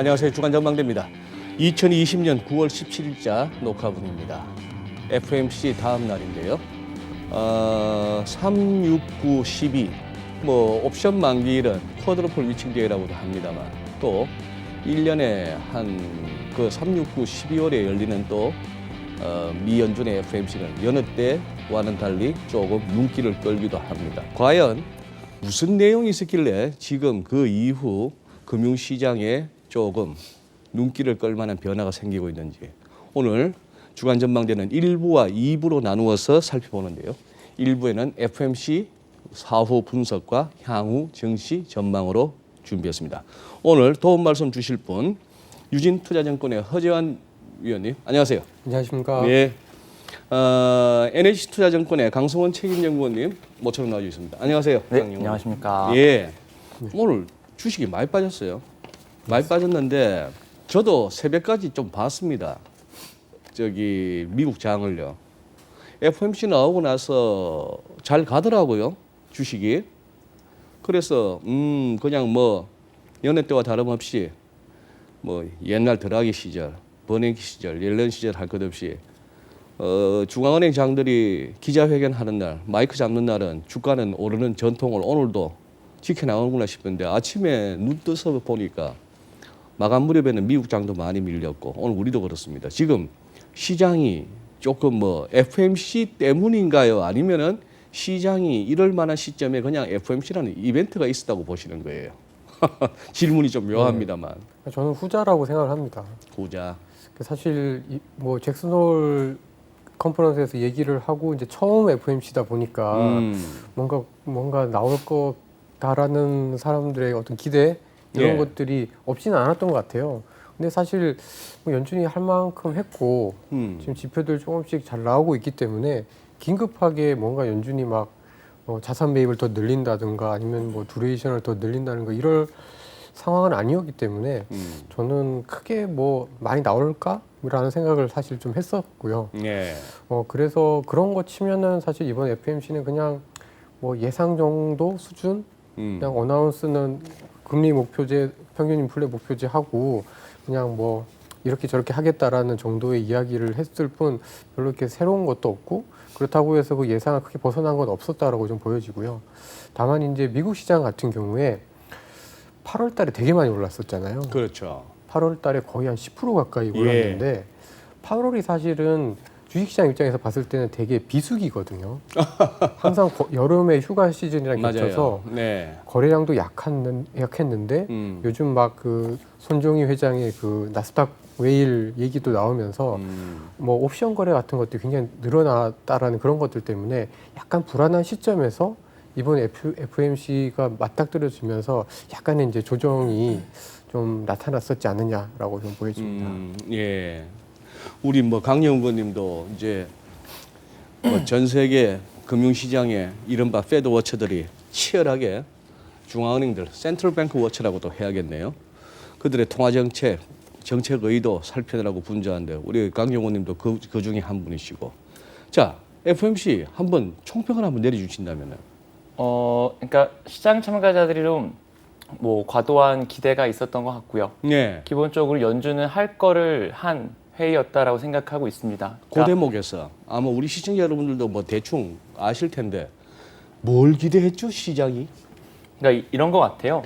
안녕하세요. 주간 전망대입니다. 2020년 9월 17일자 녹화분입니다. FOMC 다음 날인데요. 3, 6, 9, 12, 옵션 만기일은 쿼드러플 위칭제라고도 합니다만 또 1년에 한 그 3, 6, 9, 12월에 열리는 또 미 연준의 FOMC는 여느 때와는 달리 조금 눈길을 끌기도 합니다. 과연 무슨 내용이 있었길래 지금 그 이후 금융시장에 조금 눈길을 끌 만한 변화가 생기고 있는지 오늘 주간 전망대는 1부와 2부로 나누어서 살펴보는데요. 1부에는 FOMC 사후 분석과 향후 증시 전망으로 준비했습니다. 오늘 도움 말씀 주실 분 유진투자증권의 허재환 위원님, 안녕하세요. 안녕하십니까. 네. NH투자증권의 강성원 책임연구원님 모처럼 나와주셨습니다. 안녕하세요. 네, 안녕하십니까. 예. 오늘 주식이 많이 빠졌어요. 많이 빠졌는데 저도 새벽까지 좀 봤습니다. 저기 미국 장을요. FOMC 나오고 나서 잘 가더라고요. 주식이. 그래서 그냥 연애 때와 다름없이 옛날 드라기 시절, 버냉키 시절, 옐런 시절 할 것 없이 중앙은행 장들이 기자회견 하는 날, 마이크 잡는 날은 주가는 오르는 전통을 오늘도 지켜나오는구나 싶은데 아침에 눈 떠서 보니까 마감 무렵에는 미국 장도 많이 밀렸고 오늘 우리도 그렇습니다. 지금 시장이 조금 FOMC 때문인가요? 아니면은 시장이 이럴 만한 시점에 그냥 FOMC라는 이벤트가 있었다고 보시는 거예요? 질문이 좀 묘합니다만. 네. 저는 후자라고 생각을 합니다. 후자. 사실 잭슨 홀 컨퍼런스에서 얘기를 하고 이제 처음 FOMC다 보니까 뭔가 나올 거다라는 사람들의 어떤 기대 이런 것들이 없지는 않았던 것 같아요. 근데 사실 연준이 할 만큼 했고 지금 지표들 조금씩 잘 나오고 있기 때문에 긴급하게 뭔가 연준이 자산 매입을 더 늘린다든가 아니면 두레이션을 더 늘린다는 거 이럴 상황은 아니었기 때문에 저는 크게 많이 나올까라는 생각을 사실 좀 했었고요. 예. 그래서 그런 거 치면은 사실 이번 FOMC는 그냥 예상 정도 수준 그냥 어나운스는 금리 목표제 평균 인플레 목표제 하고 그냥 이렇게 저렇게 하겠다라는 정도의 이야기를 했을 뿐 별로 이렇게 새로운 것도 없고 그렇다고 해서 그 예상을 크게 벗어난 건 없었다라고 좀 보여지고요. 다만 이제 미국 시장 같은 경우에 8월 달에 되게 많이 올랐었잖아요. 그렇죠. 8월 달에 거의 한 10% 가까이 올랐는데 8월이 사실은 주식시장 입장에서 봤을 때는 되게 비수기거든요. 항상 여름에 휴가 시즌이랑 겹쳐서 거래량도 약했는데 요즘 그 손정희 회장의 그 나스닥 웨일 얘기도 나오면서 옵션 거래 같은 것들이 굉장히 늘어났다라는 그런 것들 때문에 약간 불안한 시점에서 이번 FOMC가 맞닥뜨려지면서 약간의 이제 조정이 좀 나타났었지 않느냐라고 좀 보여집니다. 예. 우리 강영구님도 이제 전 세계 금융시장에 이른바 패드 워처들이 치열하게 중앙은행들 센트럴 뱅크 워처라고도 해야겠네요. 그들의 통화 정책 의도 살펴내라고 분주한데 우리 강영구님도 그 중에 한 분이시고. 자, FOMC 한번 총평을 한번 내려주신다면은. 그러니까 시장 참가자들이 좀 과도한 기대가 있었던 것 같고요. 네. 기본적으로 연준은 할 거를 한 회의였다라고 생각하고 있습니다. 그 대목에서 아마 우리 시청자 여러분들도 대충 아실 텐데 뭘 기대했죠 시장이? 그러니까 이런 것 같아요.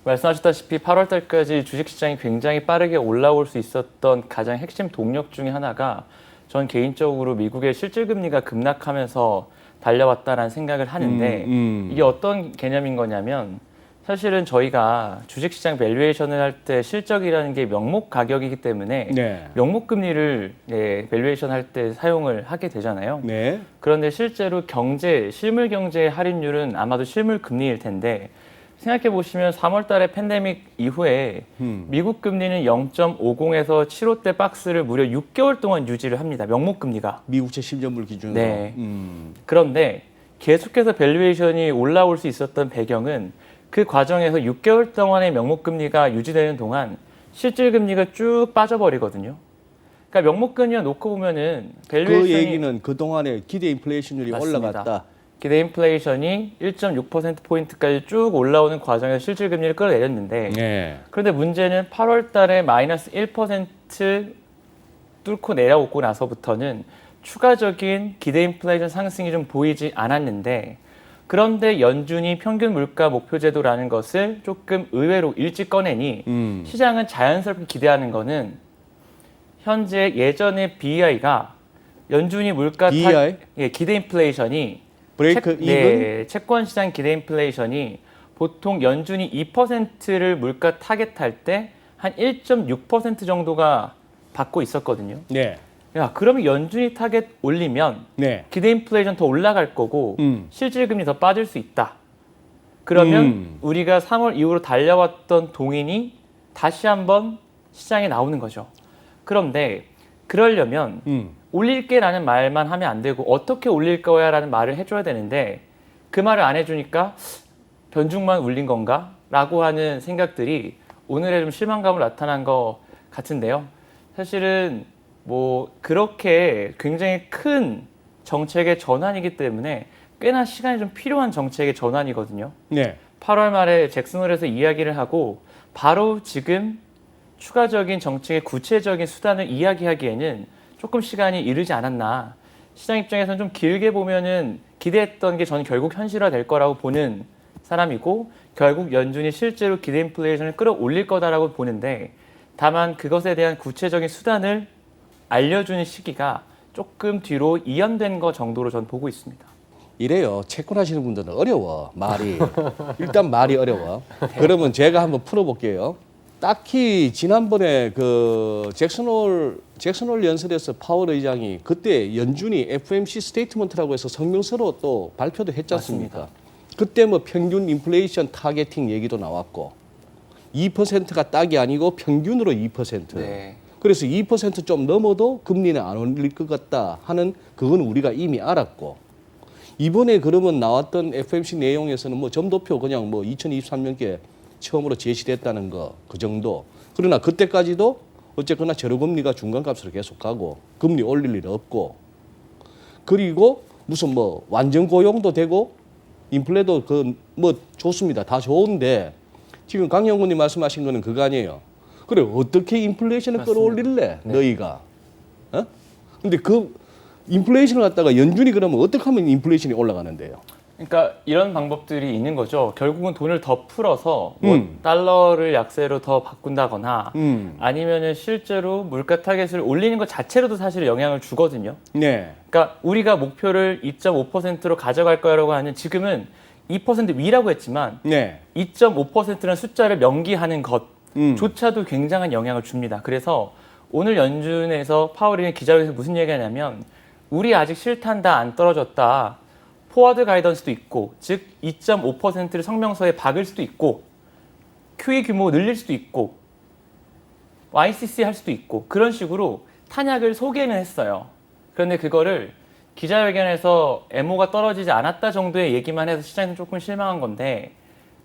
말씀하셨다시피 8월 달까지 주식시장이 굉장히 빠르게 올라올 수 있었던 가장 핵심 동력 중에 하나가 전 개인적으로 미국의 실질금리가 급락하면서 달려왔다라는 생각을 하는데 이게 어떤 개념인 거냐면 사실은 저희가 주식시장 밸류에이션을 할 때 실적이라는 게 명목 가격이기 때문에 명목 금리를 밸류에이션 할 때 사용을 하게 되잖아요. 네. 그런데 실제로 실물 경제의 할인율은 아마도 실물 금리일 텐데 생각해 보시면 3월 달에 팬데믹 이후에 미국 금리는 0.50에서 7호대 박스를 무려 6개월 동안 유지를 합니다. 명목 금리가. 미국채 10년물 기준으로. 네. 그런데 계속해서 밸류에이션이 올라올 수 있었던 배경은 그 과정에서 6개월 동안의 명목 금리가 유지되는 동안 실질 금리가 쭉 빠져버리거든요. 그러니까 명목 금리를 놓고 보면은 밸류에이션이 그 얘기는 그 동안에 기대 인플레이션율이 맞습니다. 올라갔다. 기대 인플레이션이 1.6%포인트까지 쭉 올라오는 과정에서 실질 금리를 끌어내렸는데 네. 그런데 문제는 8월 달에 마이너스 1% 뚫고 내려오고 나서부터는 추가적인 기대 인플레이션 상승이 좀 보이지 않았는데 그런데 연준이 평균 물가 목표 제도라는 것을 조금 의외로 일찍 꺼내니 시장은 자연스럽게 기대하는 거는 현재 예전에 BEI가 연준이 물가 BEI? 기대 인플레이션이 브레이크 이븐? 네, 채권 시장 기대 인플레이션이 보통 연준이 2%를 물가 타겟할 때 한 1.6% 정도가 받고 있었거든요. 네. 야, 그러면 연준이 타겟 올리면 네. 기대 인플레이션 더 올라갈 거고 실질금리 더 빠질 수 있다. 그러면 우리가 3월 이후로 달려왔던 동인이 다시 한번 시장에 나오는 거죠. 그런데 그러려면 올릴게라는 말만 하면 안 되고 어떻게 올릴 거야라는 말을 해줘야 되는데 그 말을 안 해주니까 변죽만 울린 건가? 라고 하는 생각들이 오늘의 좀 실망감을 나타난 것 같은데요. 사실은 뭐 그렇게 굉장히 큰 정책의 전환이기 때문에 꽤나 시간이 좀 필요한 정책의 전환이거든요. 네. 8월 말에 잭슨홀에서 이야기를 하고 바로 지금 추가적인 정책의 구체적인 수단을 이야기하기에는 조금 시간이 이르지 않았나. 시장 입장에서는 좀 길게 보면은 기대했던 게 저는 결국 현실화될 거라고 보는 사람이고 결국 연준이 실제로 기대 인플레이션을 끌어올릴 거다라고 보는데 다만 그것에 대한 구체적인 수단을 알려주는 시기가 조금 뒤로 이연된 거 정도로 전 보고 있습니다. 이래요. 채권하시는 분들은 어려워. 말이. 일단 말이 어려워. 그러면 제가 한번 풀어볼게요. 딱히 지난번에 그 잭슨홀 연설에서 파월 의장이 그때 연준이 FOMC 스테이트먼트라고 해서 성명서로 또 발표도 했지 않습니까? 맞습니다. 그때 뭐 평균 인플레이션 타겟팅 얘기도 나왔고 2%가 딱이 아니고 평균으로 2%. 네. 그래서 2%좀 넘어도 금리는 안 올릴 것 같다 하는 그건 우리가 이미 알았고 이번에 그러면 나왔던 FOMC 내용에서는 뭐 점도표 그냥 뭐 2023년께 처음으로 제시됐다는 거 그 정도. 그러나 그때까지도 어쨌거나 제로금리가 중간값으로 계속 가고 금리 올릴 일 없고 그리고 무슨 뭐 완전 고용도 되고 인플레도 그 뭐 좋습니다. 다 좋은데 지금 강 연구님 말씀하신 거는 그거 아니에요. 그래 어떻게 인플레이션을 맞습니다. 끌어올릴래 네. 너희가? 어? 근데 그 인플레이션을 갖다가 연준이 그러면 어떻게 하면 인플레이션이 올라가는데요? 그러니까 이런 방법들이 있는 거죠. 결국은 돈을 더 풀어서 뭐 달러를 약세로 더 바꾼다거나 아니면은 실제로 물가 타겟을 올리는 것 자체로도 사실 영향을 주거든요. 네. 그러니까 우리가 목표를 2.5%로 가져갈 거라고 하는 지금은 2% 위라고 했지만 네. 2.5%라는 숫자를 명기하는 것조차도 굉장한 영향을 줍니다. 그래서 오늘 연준에서 파월이 기자회견에서 무슨 얘기하냐면 우리 아직 실탄 다 안 떨어졌다. 포워드 가이던스도 있고 즉 2.5%를 성명서에 박을 수도 있고 QE 규모 늘릴 수도 있고 YCC 할 수도 있고 그런 식으로 탄약을 소개는 했어요. 그런데 그거를 기자회견에서 애모가 떨어지지 않았다 정도의 얘기만 해서 시장에서 조금 실망한 건데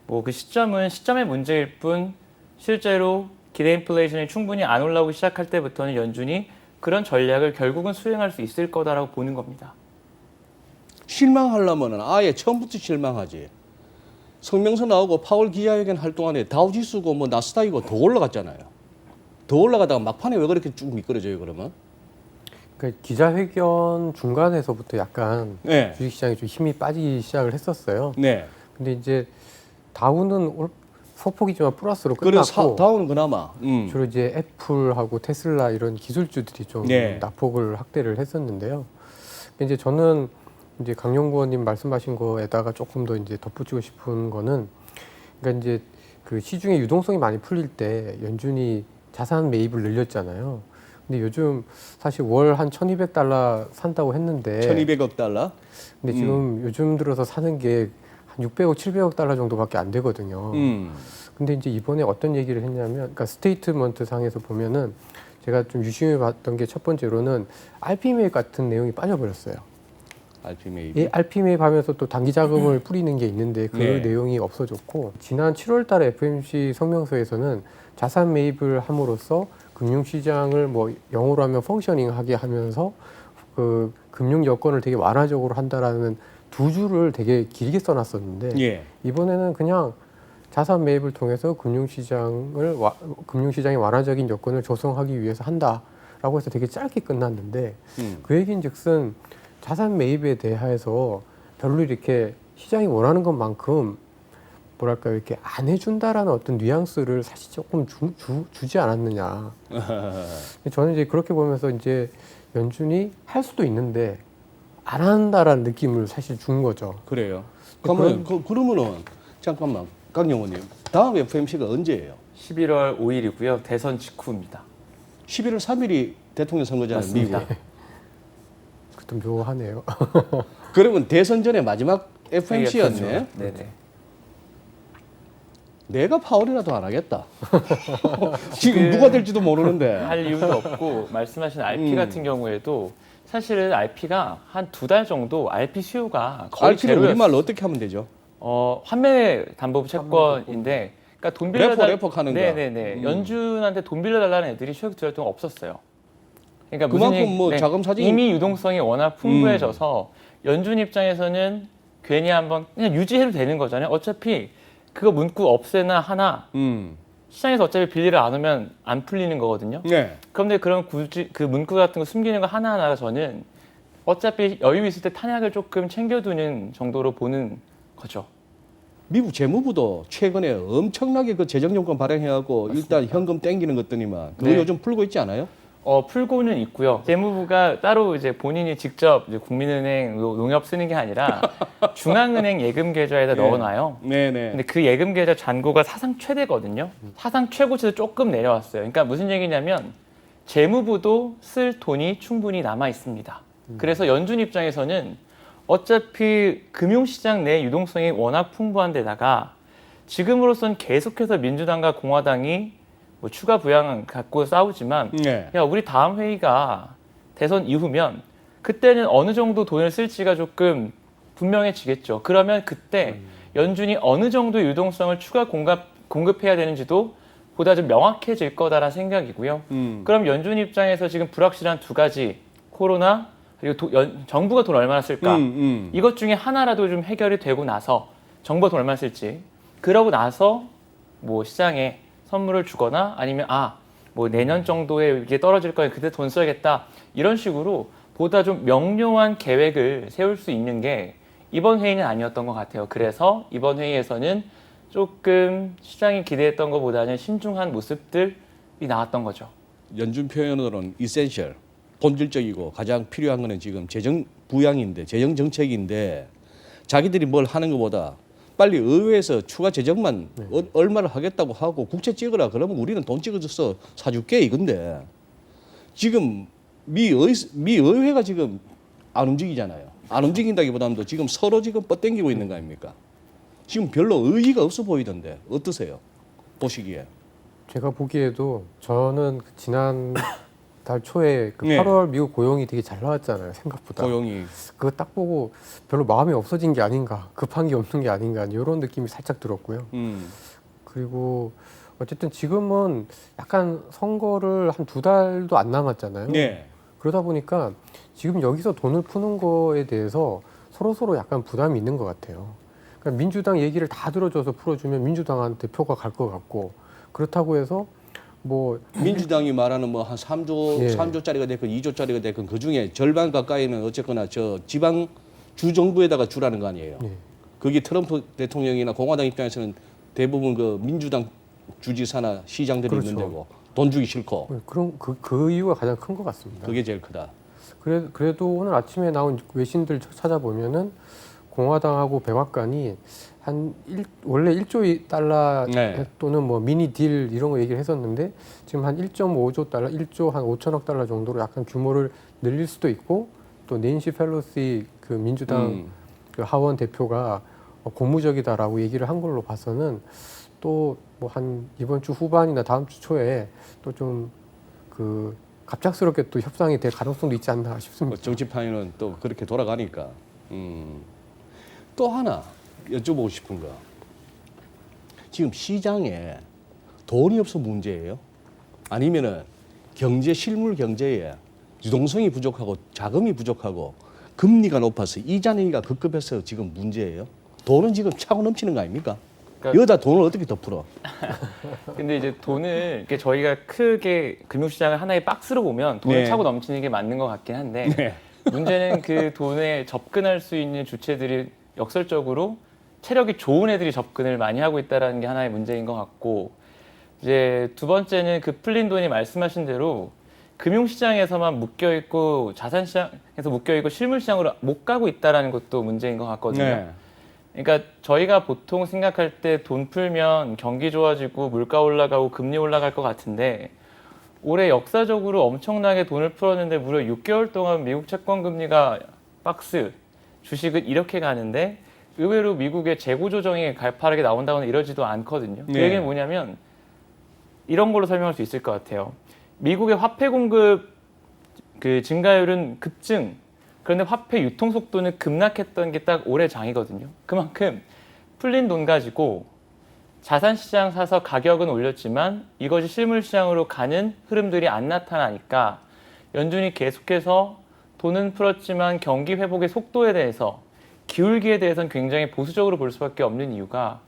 뭐 그 시점은 시점의 문제일 뿐 실제로 기대 인플레이션이 충분히 안 올라오기 시작할 때부터는 연준이 그런 전략을 결국은 수행할 수 있을 거다라고 보는 겁니다. 실망하려면 아예 처음부터 실망하지. 성명서 나오고 파월 기자회견 할 동안에 다우지수고 뭐 나스닥이고 더 올라갔잖아요. 더 올라가다가 막판에 왜 그렇게 쭉 미끄러져요 그러면? 그러니까 기자회견 중간에서부터 약간 네. 주식시장이 좀 힘이 빠지기 시작을 했었어요. 네. 근데 이제 다우는 소폭이지만 플러스로 그래 끝났고 다우는 그나마. 주로 이제 애플하고 테슬라 이런 기술주들이 좀 네. 낙폭을 확대를 했었는데요. 이제 저는 이제 강연구원님 말씀하신 거에다가 조금 더 이제 덧붙이고 싶은 거는 그러니까 이제 그 시중에 유동성이 많이 풀릴 때 연준이 자산 매입을 늘렸잖아요. 근데 요즘 사실 월 한 1,200달러 산다고 했는데 1,200억 달러. 근데 지금 요즘 들어서 사는 게 한 600억, 700억 달러 정도밖에 안 되거든요. 근데 이제 이번에 어떤 얘기를 했냐면, 그러니까 스테이트먼트 상에서 보면은 제가 좀 유심히 봤던 게 첫 번째로는 RP 매입 같은 내용이 빠져버렸어요. RP 매입. 이 RP 매입 하면서 또 단기 자금을 뿌리는 게 있는데 그 네. 내용이 없어졌고, 지난 7월 달에 FOMC 성명서에서는 자산 매입을 함으로써 금융시장을 뭐 영어로 하면 펑셔닝하게 하면서 그 금융 여건을 되게 완화적으로 한다라는 두 줄을 되게 길게 써놨었는데 예. 이번에는 그냥 자산 매입을 통해서 금융시장의 완화적인 여건을 조성하기 위해서 한다라고 해서 되게 짧게 끝났는데 그 얘기인즉슨 자산 매입에 대해서 별로 이렇게 시장이 원하는 것만큼 뭐랄까 이렇게 안 해준다라는 어떤 뉘앙스를 사실 조금 주지 않았느냐. 저는 이제 그렇게 보면서 이제 연준이 할 수도 있는데 안 한다라는 느낌을 사실 준 거죠. 그래요. 그러면 그러면은 잠깐만 강영호님 다음 FMC가 언제예요? 11월 5일이고요. 대선 직후입니다. 11월 3일이 대통령 선거잖아요. 맞습니다. 미국. 그것도 묘하네요. 그러면 대선 전에 마지막 FMC였네. 네네. 내가 파월이라도 안 하겠다. 지금 누가 될지도 모르는데. 할 이유도 없고 말씀하신 RP 같은 경우에도 사실은 RP가 한 2달 정도 RP 수요가 거의 RP를 제로였어요. 우리말로 어떻게 하면 되죠? 환매 담보부 채권인데, 그러니까 돈 빌려달 레포 하는 거. 네네네. 연준한테 돈 빌려달라는 애들이 최근 2달 동안 없었어요. 그러니까 그만큼 뭐 자금 사정이 이미 유동성이 워낙 풍부해져서 연준 입장에서는 괜히 한번 그냥 유지해도 되는 거잖아요. 어차피 그거 문구 없애나 하나 시장에서 어차피 빌리를 안 오면 안 풀리는 거거든요. 네. 그런데 그런 굳이 그 문구 같은 거 숨기는 거 하나하나가 저는 어차피 여유 있을 때 탄약을 조금 챙겨두는 정도로 보는 거죠. 미국 재무부도 최근에 엄청나게 그 재정용권 발행해갖고 일단 현금 땡기는 것더니만 그거 네. 요즘 풀고 있지 않아요? 풀고는 있고요. 재무부가 따로 이제 본인이 직접 이제 국민은행 농협 쓰는 게 아니라 중앙은행 예금 계좌에다 네. 넣어놔요. 네네. 근데 그 예금 계좌 잔고가 사상 최대거든요. 사상 최고치도 조금 내려왔어요. 그러니까 무슨 얘기냐면 재무부도 쓸 돈이 충분히 남아 있습니다. 그래서 연준 입장에서는 어차피 금융시장 내 유동성이 워낙 풍부한 데다가 지금으로선 계속해서 민주당과 공화당이 뭐 추가 부양 갖고 싸우지만 네. 야, 우리 다음 회의가 대선 이후면 그때는 어느 정도 돈을 쓸지가 조금 분명해지겠죠. 그러면 그때 연준이 어느 정도 유동성을 추가 공급해야 되는지도 보다 좀 명확해질 거다라는 생각이고요. 그럼 연준 입장에서 지금 불확실한 두 가지, 코로나 그리고 정부가 돈 얼마나 쓸까? 이것 중에 하나라도 좀 해결이 되고 나서 정부가 돈 얼마나 쓸지, 그러고 나서 뭐 시장에 선물을 주거나 아니면 뭐 내년 정도에 이게 떨어질 거니 그때 돈 써야겠다, 이런 식으로 보다 좀 명료한 계획을 세울 수 있는 게 이번 회의는 아니었던 것 같아요. 그래서 이번 회의에서는 조금 시장이 기대했던 것보다는 신중한 모습들이 나왔던 거죠. 연준 표현으로는 이센셜, 본질적이고 가장 필요한 거는 지금 재정 부양인데, 재정 정책인데 자기들이 뭘 하는 것보다 빨리 의회에서 추가 재정만 얼마를 하겠다고 하고 국채 찍으라 그러면 우리는 돈 찍어줘서 사줄게 이건데 지금 미 의회가 지금 안 움직이잖아요. 안 움직인다기보다도 지금 서로 지금 뻗당기고 있는 거 아닙니까? 지금 별로 의의가 없어 보이던데 어떠세요? 보시기에. 제가 보기에도 저는 지난 달 초에 그 네. 8월 미국 고용이 되게 잘 나왔잖아요, 생각보다. 고용이. 그거 딱 보고 별로 마음이 없어진 게 아닌가, 급한 게 없는 게 아닌가, 이런 느낌이 살짝 들었고요. 그리고 어쨌든 지금은 약간 선거를 한 2달도 안 남았잖아요. 네. 그러다 보니까 지금 여기서 돈을 푸는 거에 대해서 서로 약간 부담이 있는 것 같아요. 그러니까 민주당 얘기를 다 들어줘서 풀어주면 민주당한테 표가 갈 것 같고, 그렇다고 해서 뭐 민주당이 말하는 뭐 한 3조, 예. 3조짜리가 됐건 2조짜리가 됐건 그 중에 절반 가까이는 어쨌거나 저 지방 주 정부에다가 주라는 거 아니에요. 예. 그게 트럼프 대통령이나 공화당 입장에서는 대부분 그 민주당 주지사나 시장들이 그렇죠. 있는 데고 돈 주기 싫고 그런 그 이유가 가장 큰 것 같습니다. 그게 제일 크다. 그래도 오늘 아침에 나온 외신들 찾아보면은 공화당하고 백악관이 원래 1조 달러 네. 또는 뭐 미니 딜 이런 거 얘기를 했었는데 지금 한 1.5조 달러, 1조 한 5천억 달러 정도로 약간 규모를 늘릴 수도 있고, 또 낸시 펠로시 그 민주당 그 하원 대표가 고무적이다라고 얘기를 한 걸로 봐서는 또 뭐 한 이번 주 후반이나 다음 주 초에 또 좀 그 갑작스럽게 또 협상이 될 가능성도 있지 않나 뭐 싶습니다. 정치판에는 또 그렇게 돌아가니까. 또 하나 여쭤보고 싶은 거. 지금 시장에 돈이 없어 문제예요? 아니면은 실물 경제에 유동성이 부족하고 자금이 부족하고 금리가 높아서 이자 내기가 급급해서 지금 문제예요. 돈은 지금 차고 넘치는 거 아닙니까? 그러니까 여기다 돈을 어떻게 더 풀어? 근데 이제 돈을 이렇게 저희가 크게 금융시장을 하나의 박스로 보면 돈을 네. 차고 넘치는 게 맞는 것 같긴 한데 네. 문제는 그 돈에 접근할 수 있는 주체들이 역설적으로 체력이 좋은 애들이 접근을 많이 하고 있다는 게 하나의 문제인 것 같고 이제 두 번째는 그 풀린 돈이 말씀하신 대로 금융시장에서만 묶여 있고 자산시장에서 묶여 있고 실물시장으로 못 가고 있다는 것도 문제인 것 같거든요. 네. 그러니까 저희가 보통 생각할 때 돈 풀면 경기 좋아지고 물가 올라가고 금리 올라갈 것 같은데 올해 역사적으로 엄청나게 돈을 풀었는데 무려 6개월 동안 미국 채권 금리가 박스 주식은 이렇게 가는데 의외로 미국의 재고 조정이 가파르게 나온다고는 이러지도 않거든요. 그 네. 얘기는 뭐냐면 이런 걸로 설명할 수 있을 것 같아요. 미국의 화폐 공급 그 증가율은 급증. 그런데 화폐 유통 속도는 급락했던 게 딱 올해 장이거든요. 그만큼 풀린 돈 가지고 자산 시장 사서 가격은 올렸지만 이것이 실물 시장으로 가는 흐름들이 안 나타나니까 연준이 계속해서 돈은 풀었지만 경기 회복의 속도에 대해서 기울기에 대해서는 굉장히 보수적으로 볼 수밖에 없는 이유가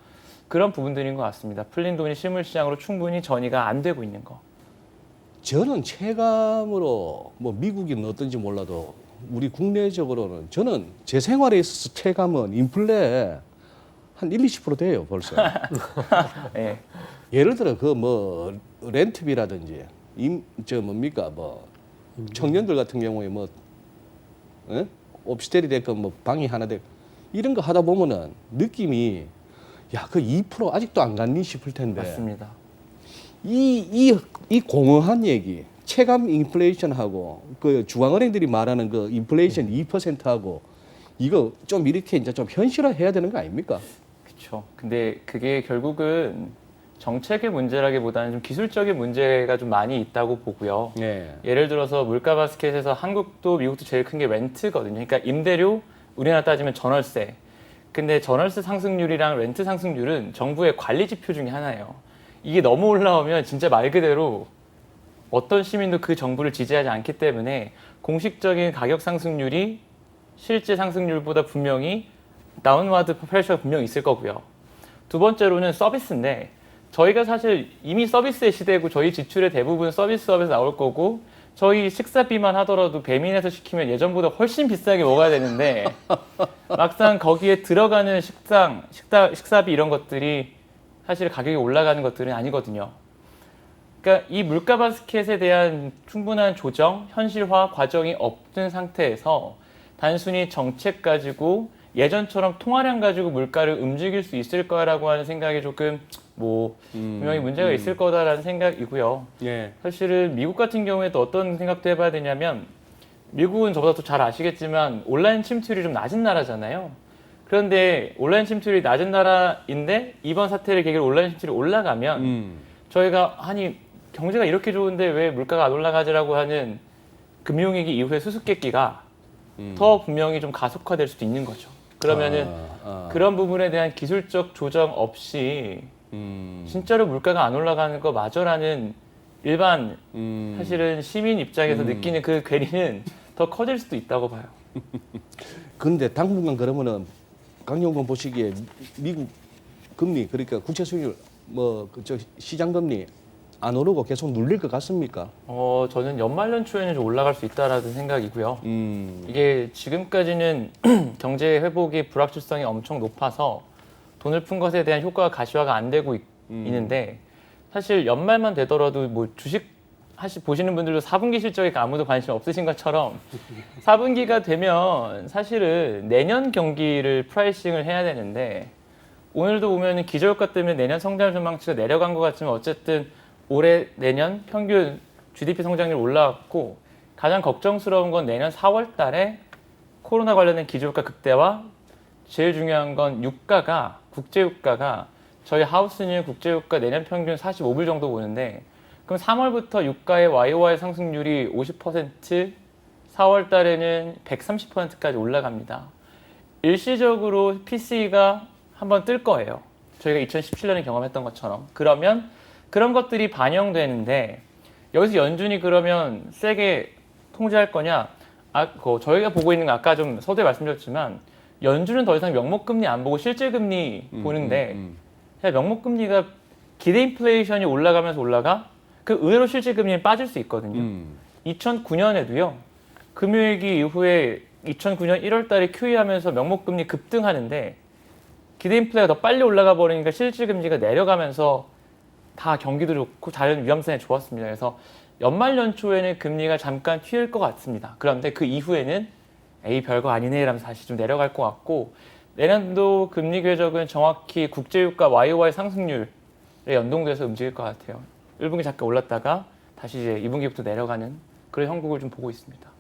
그런 부분들인 것 같습니다. 풀린 돈이 실물 시장으로 충분히 전이가 안 되고 있는 거. 저는 체감으로 뭐 미국이는 어떤지 몰라도 우리 국내적으로는 저는 제 생활에 있어서 체감은 인플레 한 1-20% 돼요 벌써. 네. 예를 들어 그 뭐 렌트비라든지 저 뭡니까 뭐 청년들 같은 경우에 뭐 예? 옵스텔이 됐건 뭐 방이 하나 됐건 이런 거 하다 보면은 느낌이 야 그 2% 아직도 안 갔니 싶을 텐데 맞습니다. 이 공허한 얘기 체감 인플레이션하고 그 중앙은행들이 말하는 그 인플레이션 2%하고 이거 좀 이렇게 이제 좀 현실화해야 되는 거 아닙니까? 그렇죠. 근데 그게 결국은 정책의 문제라기보다는 좀 기술적인 문제가 좀 많이 있다고 보고요. 네. 예를 들어서 물가 바스켓에서 한국도 미국도 제일 큰 게 렌트거든요. 그러니까 임대료, 우리나라 따지면 전월세. 근데 전월세 상승률이랑 렌트 상승률은 정부의 관리 지표 중에 하나예요. 이게 너무 올라오면 진짜 말 그대로 어떤 시민도 그 정부를 지지하지 않기 때문에 공식적인 가격 상승률이 실제 상승률보다 분명히 다운와드 프레셔가 분명히 있을 거고요. 두 번째로는 서비스인데 저희가 사실 이미 서비스의 시대고 저희 지출의 대부분 서비스업에서 나올 거고 저희 식사비만 하더라도 배민에서 시키면 예전보다 훨씬 비싸게 먹어야 되는데 막상 거기에 들어가는 식사비 이런 것들이 사실 가격이 올라가는 것들은 아니거든요. 그러니까 이 물가 바스켓에 대한 충분한 조정, 현실화 과정이 없는 상태에서 단순히 정책 가지고 예전처럼 통화량 가지고 물가를 움직일 수 있을 거라고 하는 생각이 조금 분명히 문제가 있을 거다라는 생각이고요. 예. 사실은 미국 같은 경우에도 어떤 생각도 해봐야 되냐면 미국은 저보다 더 잘 아시겠지만 온라인 침투율이 좀 낮은 나라잖아요. 그런데 온라인 침투율이 낮은 나라인데 이번 사태를 계기로 온라인 침투율이 올라가면 저희가 아니 경제가 이렇게 좋은데 왜 물가가 안 올라가지라고 하는 금융위기 이후의 수수께끼가 더 분명히 좀 가속화될 수도 있는 거죠. 그러면은 그런 부분에 대한 기술적 조정 없이 진짜로 물가가 안 올라가는 거 맞아라는 일반 사실은 시민 입장에서 느끼는 그 괴리는 더 커질 수도 있다고 봐요. 근데 당분간 그러면은 강용건 보시기에 미국 금리 그러니까 국채 수익률 뭐 저 시장 금리 안 오르고 계속 눌릴 것 같습니까? 저는 연말 연초에는 좀 올라갈 수 있다라는 생각이고요. 이게 지금까지는 경제 회복이 불확실성이 엄청 높아서 돈을 푼 것에 대한 효과가 가시화가 안 되고 있는데 사실 연말만 되더라도 뭐 주식 보시는 분들도 4분기 실적에 아무도 관심 없으신 것처럼 4분기가 되면 사실은 내년 경기를 프라이싱을 해야 되는데 오늘도 보면 기저효과 때문에 내년 성장 전망치가 내려간 것 같지만 어쨌든 올해 내년 평균 GDP 성장률 올라왔고 가장 걱정스러운 건 내년 4월 달에 코로나 관련된 기저효과 극대화 제일 중요한 건 유가가 국제유가가 저희 하우스는 국제유가 내년 평균 45불 정도 보는데 그럼 3월부터 유가의 YOY 상승률이 50% 4월 달에는 130%까지 올라갑니다. 일시적으로 PC가 한번 뜰 거예요. 저희가 2017년에 경험했던 것처럼. 그러면 그런 것들이 반영되는데 여기서 연준이 그러면 세게 통제할 거냐? 저희가 보고 있는 거 아까 좀 서두에 말씀드렸지만 연준은 더 이상 명목금리 안 보고 실질금리 보는데 명목금리가 기대 인플레이션이 올라가면서 올라가 그 의외로 실질금리는 빠질 수 있거든요. 2009년에도요. 금융위기 이후에 2009년 1월 달에 QE 하면서 명목금리 급등하는데 기대 인플레가 더 빨리 올라가 버리니까 실질금리가 내려가면서 다 경기도 좋고 다른 위험성에 좋았습니다. 그래서 연말 연초에는 금리가 잠깐 튀을 것 같습니다. 그런데 그 이후에는 에이 별거 아니네 라면서 다시 좀 내려갈 것 같고 내년도 금리 궤적은 정확히 국제유가 YOY 상승률에 연동돼서 움직일 것 같아요. 1분기 잠깐 올랐다가 다시 이제 2분기부터 내려가는 그런 형국을 좀 보고 있습니다.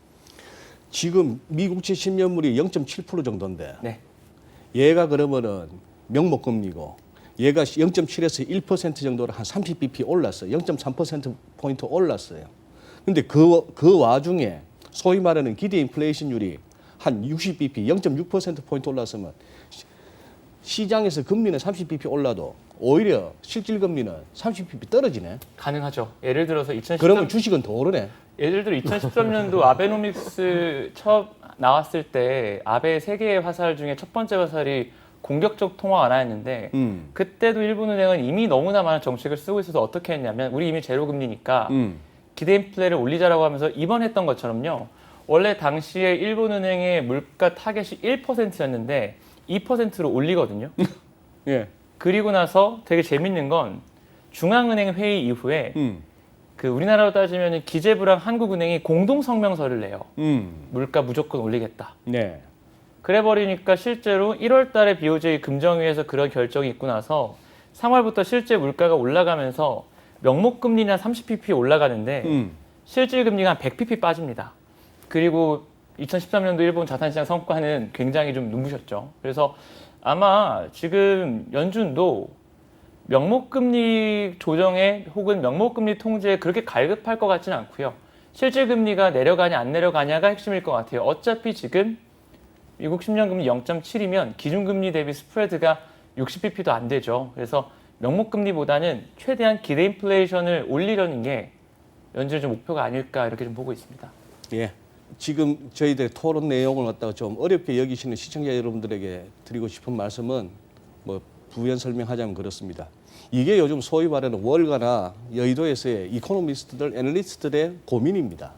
지금 미국채 10년물이 0.7% 정도인데 네. 얘가 그러면은 명목금리고 얘가 0.7에서 1% 정도로 한 30bp 올랐어요. 0.3%포인트 올랐어요. 근데 그 와중에 소위 말하는 기대 인플레이션율이 한 60bp, 0.6%포인트 올랐으면 시장에서 금리는 30bp 올라도 오히려 실질 금리는 30bp 떨어지네. 가능하죠. 예를 들어서 2013 그러면 주식은 더 오르네. 예를 들어 2013년도 아베노믹스 처음 나왔을 때 아베 세 개의 화살 중에 첫 번째 화살이 공격적 통화 완화였는데 그때도 일본은행은 이미 너무나 많은 정책을 쓰고 있어서 어떻게 했냐면 우리 이미 제로 금리니까 기대 인플레를 올리자라고 하면서 이번 했던 것처럼요. 원래 당시에 일본은행의 물가 타겟이 1%였는데 2%로 올리거든요. 예. 그리고 나서 되게 재밌는 건 중앙은행 회의 이후에 그 우리나라로 따지면 기재부랑 한국은행이 공동 성명서를 내요. 물가 무조건 올리겠다. 네. 그래 버리니까 실제로 1월 달에 BOJ 금정위에서 그런 결정이 있고 나서 3월부터 실제 물가가 올라가면서 명목금리나 30pp 올라가는데 실질금리가 한 100pp 빠집니다. 그리고 2013년도 일본 자산시장 성과는 굉장히 좀 눈부셨죠. 그래서 아마 지금 연준도 명목금리 조정에 혹은 명목금리 통제에 그렇게 갈급할 것 같지는 않고요. 실질금리가 내려가냐 안 내려가냐가 핵심일 것 같아요. 어차피 지금 미국 10년 금리 0.7이면 기준금리 대비 스프레드가 60bp도 안 되죠. 그래서 명목금리보다는 최대한 기대 인플레이션을 올리려는 게 연준의 좀 목표가 아닐까 이렇게 좀 보고 있습니다. 예. 지금 저희들 토론 내용을 갖다가 좀 어렵게 여기시는 시청자 여러분들에게 드리고 싶은 말씀은 뭐 부연 설명하자면 그렇습니다. 이게 요즘 소위 말하는 월가나 여의도에서의 이코노미스트들, 애널리스트들의 고민입니다.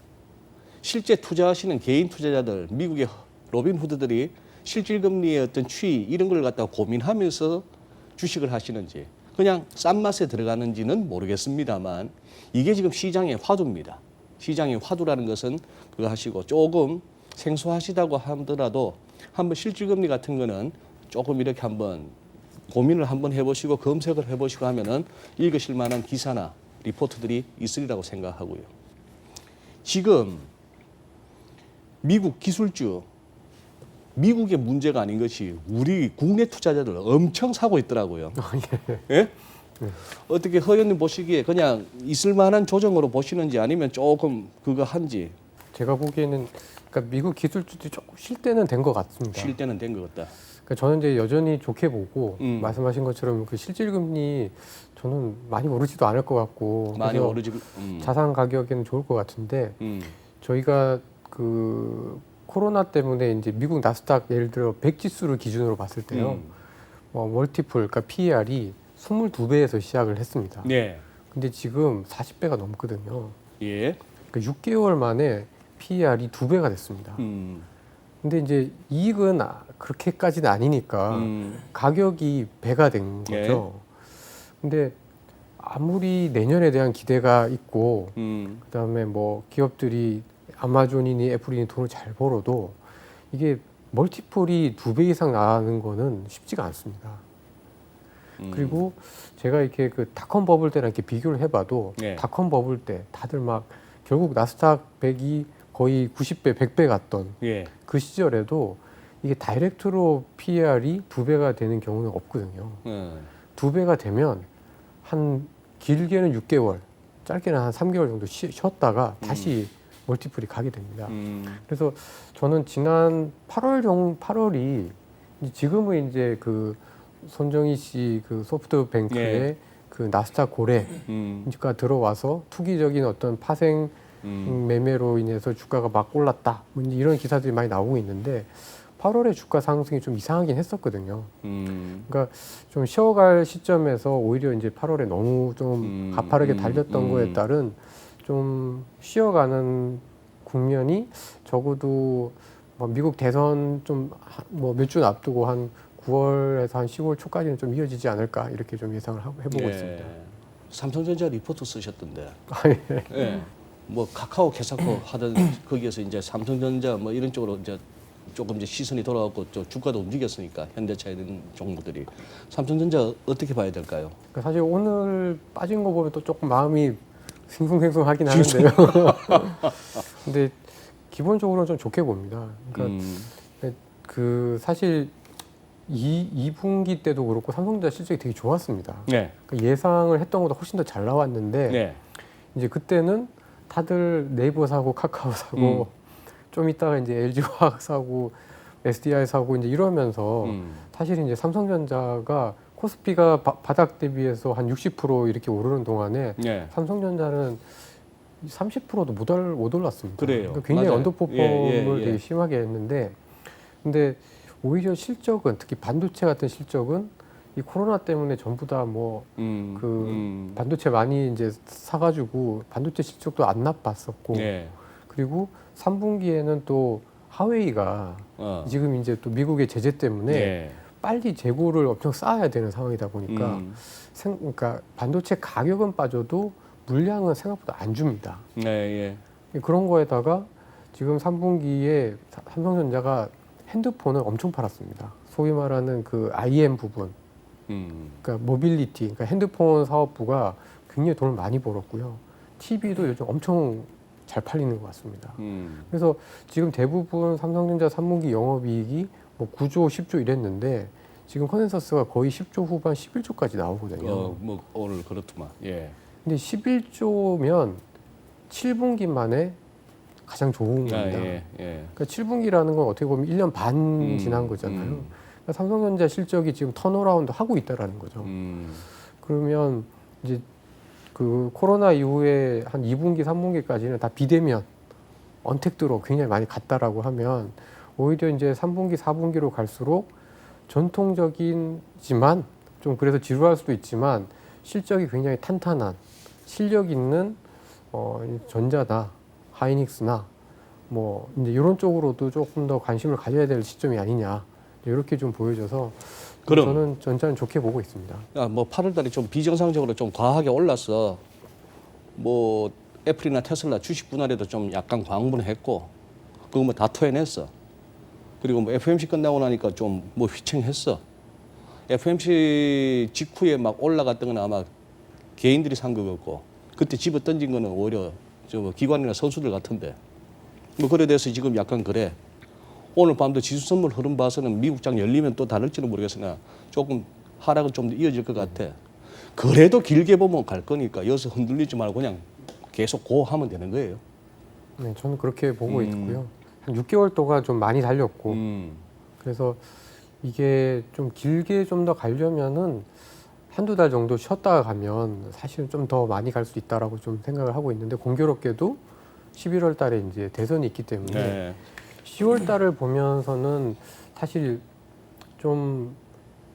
실제 투자하시는 개인 투자자들, 미국의 로빈 후드들이 실질금리의 어떤 추이 이런 걸 갖다가 고민하면서 주식을 하시는지 그냥 싼 맛에 들어가는지는 모르겠습니다만 이게 지금 시장의 화두입니다. 시장의 화두라는 것은 그거 하시고 조금 생소하시다고 하더라도 한번 실질금리 같은 거는 조금 이렇게 한번 고민을 한번 해보시고 검색을 해보시고 하면은 읽으실 만한 기사나 리포트들이 있으리라고 생각하고요. 지금 미국 기술주 미국의 문제가 아닌 것이 우리 국내 투자자들 엄청 사고 있더라고요. 예? 어떻게 허 의원님 보시기에 그냥 있을 만한 조정으로 보시는지 아니면 조금 그거 한지. 제가 보기에는 그러니까 미국 기술주들이 조금 쉴 때는 된 것 같습니다. 쉴 때는 된 것 같다. 그러니까 저는 이제 여전히 좋게 보고 말씀하신 것처럼 그 실질금리 저는 많이 오르지도 않을 것 같고 많이 오르지. 자산 가격에는 좋을 것 같은데 저희가 그 코로나 때문에 이제 미국 나스닥 예를 들어 100지수를 기준으로 봤을 때요. 멀티플 그러니까 PER이 22배에서 시작을 했습니다. 네. 근데 지금 40배가 넘거든요. 예. 그러니까 6개월 만에 PER이 2배가 됐습니다. 근데 이제 이익은 그렇게까지는 아니니까 가격이 배가 된 거죠. 근데 아무리 내년에 대한 기대가 있고 그다음에 뭐 기업들이 아마존이니 애플이니 돈을 잘 벌어도 이게 멀티플이 2배 이상 나가는 거는 쉽지가 않습니다. 그리고 제가 이렇게 그 닷컴 버블 때랑 이렇게 비교를 해봐도 네. 닷컴 버블 때 다들 막 결국 나스닥 100이 거의 90배, 100배 갔던 예. 그 시절에도 이게 다이렉트로 PER이 2배가 되는 경우는 없거든요. 2배가 되면 한 길게는 6개월, 짧게는 한 3개월 정도 쉬었다가 다시 멀티플이 가게 됩니다. 그래서 저는 지난 8월이 지금은 이제 그 손정희 씨 그 소프트뱅크의 네. 그 나스닥 고래가 들어와서 투기적인 어떤 파생 매매로 인해서 주가가 막 올랐다. 뭐 이런 기사들이 많이 나오고 있는데 8월에 주가 상승이 좀 이상하긴 했었거든요. 그러니까 좀 쉬어갈 시점에서 오히려 이제 8월에 너무 좀 가파르게 달렸던 거에 따른 좀 쉬어가는 국면이 적어도 뭐 미국 대선 좀 뭐 몇 주 앞두고 한 9월에서 한 10월 초까지는 좀 이어지지 않을까 이렇게 좀 예상을 해보고 있습니다. 삼성전자 리포트 쓰셨던데. 아, 예. 예. 뭐 카카오 캐사코 하던 거기에서 이제 삼성전자 뭐 이런 쪽으로 이제 조금 이제 시선이 돌아왔고 저 주가도 움직였으니까 현대차 이런 종목들이 삼성전자 어떻게 봐야 될까요? 그러니까 사실 오늘 빠진 거 보면 또 조금 마음이 싱숭생숭하긴 하는데요. 근데 기본적으로는 좀 좋게 봅니다. 그러니까 그 사실 2분기 때도 그렇고 삼성전자 실적이 되게 좋았습니다. 네. 그러니까 예상을 했던 것보다 훨씬 더 잘 나왔는데 네. 이제 그때는 다들 네이버 사고 카카오 사고 좀 있다가 이제 LG화학 사고 SDI 사고 이제 이러면서 사실 이제 삼성전자가 코스피가 바닥 대비해서 한 60% 이렇게 오르는 동안에 네. 삼성전자는 30%도 못 올랐습니다. 그래요. 그러니까 굉장히 맞아요. 언더퍼폼을 예. 되게 심하게 했는데, 근데 오히려 실적은 특히 반도체 같은 실적은 이 코로나 때문에 전부 다 뭐 반도체 많이 이제 사가지고 반도체 실적도 안 나빴었고, 네. 그리고 3분기에는 또 하웨이가 지금 이제 또 미국의 제재 때문에 네. 빨리 재고를 엄청 쌓아야 되는 상황이다 보니까 그러니까 반도체 가격은 빠져도 물량은 생각보다 안 줍니다. 네. 예. 그런 거에다가 지금 3분기에 삼성전자가 핸드폰을 엄청 팔았습니다. 소위 말하는 그 IM 부분, 그러니까 모빌리티, 그러니까 핸드폰 사업부가 굉장히 돈을 많이 벌었고요. TV도 요즘 엄청 잘 팔리는 것 같습니다. 그래서 지금 대부분 삼성전자 3분기 영업이익이 뭐 9조, 10조 이랬는데 지금 컨센서스가 거의 10조 후반, 11조까지 나오거든요. 뭐 오늘 그렇더만. 예. 근데 11조면 7분기 만에 가장 좋은 겁니다. 예. 그러니까 7분기라는 건 어떻게 보면 1년 반 지난 거잖아요. 그러니까 삼성전자 실적이 지금 턴어라운드 하고 있다라는 거죠. 그러면 이제 그 코로나 이후에 한 2분기, 3분기까지는 다 비대면, 언택트로 굉장히 많이 갔다라고 하면 오히려 이제 3분기, 4분기로 갈수록 전통적이지만 좀 그래서 지루할 수도 있지만 실적이 굉장히 탄탄한 실력 있는 전자나 하이닉스나 뭐 이제 이런 쪽으로도 조금 더 관심을 가져야 될 시점이 아니냐 이렇게 좀 보여져서 그럼. 저는 전자는 좋게 보고 있습니다. 뭐 8월달에 좀 비정상적으로 좀 과하게 올랐어. 뭐 애플이나 테슬라 주식 분할에도 좀 약간 광분했고 그거 뭐 다 토해냈어. 그리고 뭐 FMC 끝나고 나니까 좀 뭐 휘청했어. FMC 직후에 막 올라갔던 건 아마 개인들이 산 거였고 그때 집어 던진 거는 오히려 저 기관이나 선수들 같은데 뭐 그래 돼서 지금 약간 그래. 오늘 밤도 지수 선물 흐름 봐서는 미국장 열리면 또 다를지는 모르겠으나 조금 하락은 좀 더 이어질 것 같아. 그래도 길게 보면 갈 거니까 여기서 흔들리지 말고 그냥 계속 고하면 되는 거예요. 네, 저는 그렇게 보고 있고요. 한 6개월 동안 좀 많이 달렸고 그래서 이게 좀 길게 좀 더 가려면은 한두 달 정도 쉬었다가 가면 사실은 좀 더 많이 갈 수 있다라고 좀 생각을 하고 있는데 공교롭게도 11월 달에 이제 대선이 있기 때문에 네. 10월 달을 보면서는 사실 좀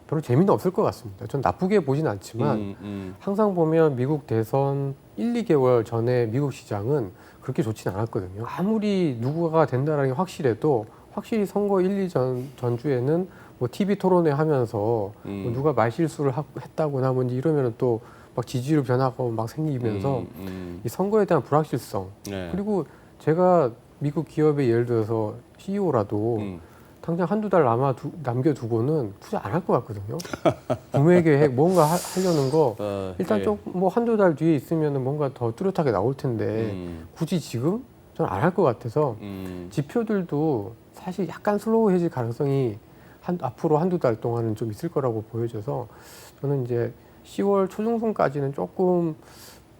별로 재미는 없을 것 같습니다. 전 나쁘게 보진 않지만 항상 보면 미국 대선 1, 2개월 전에 미국 시장은 그렇게 좋지는 않았거든요. 아무리 누구가 된다는 게 확실해도 확실히 선거 1, 2 전주에는 뭐 TV 토론회 하면서 뭐 누가 말실수를 했다거나 뭔지 이러면은 또 막 지지율 변화가 막 생기면서 이 선거에 대한 불확실성 네. 그리고 제가 미국 기업의 예를 들어서 CEO라도 당장 한두 달 남겨두고는 투자 안 할 것 같거든요. 구매 계획 뭔가 하려는 거 일단 예. 좀 뭐 한두 달 뒤에 있으면은 뭔가 더 뚜렷하게 나올 텐데 굳이 지금 저는 안 할 것 같아서 지표들도 사실 약간 슬로우해질 가능성이 앞으로 한두 달 동안은 좀 있을 거라고 보여져서 저는 이제 10월 초중순까지는 조금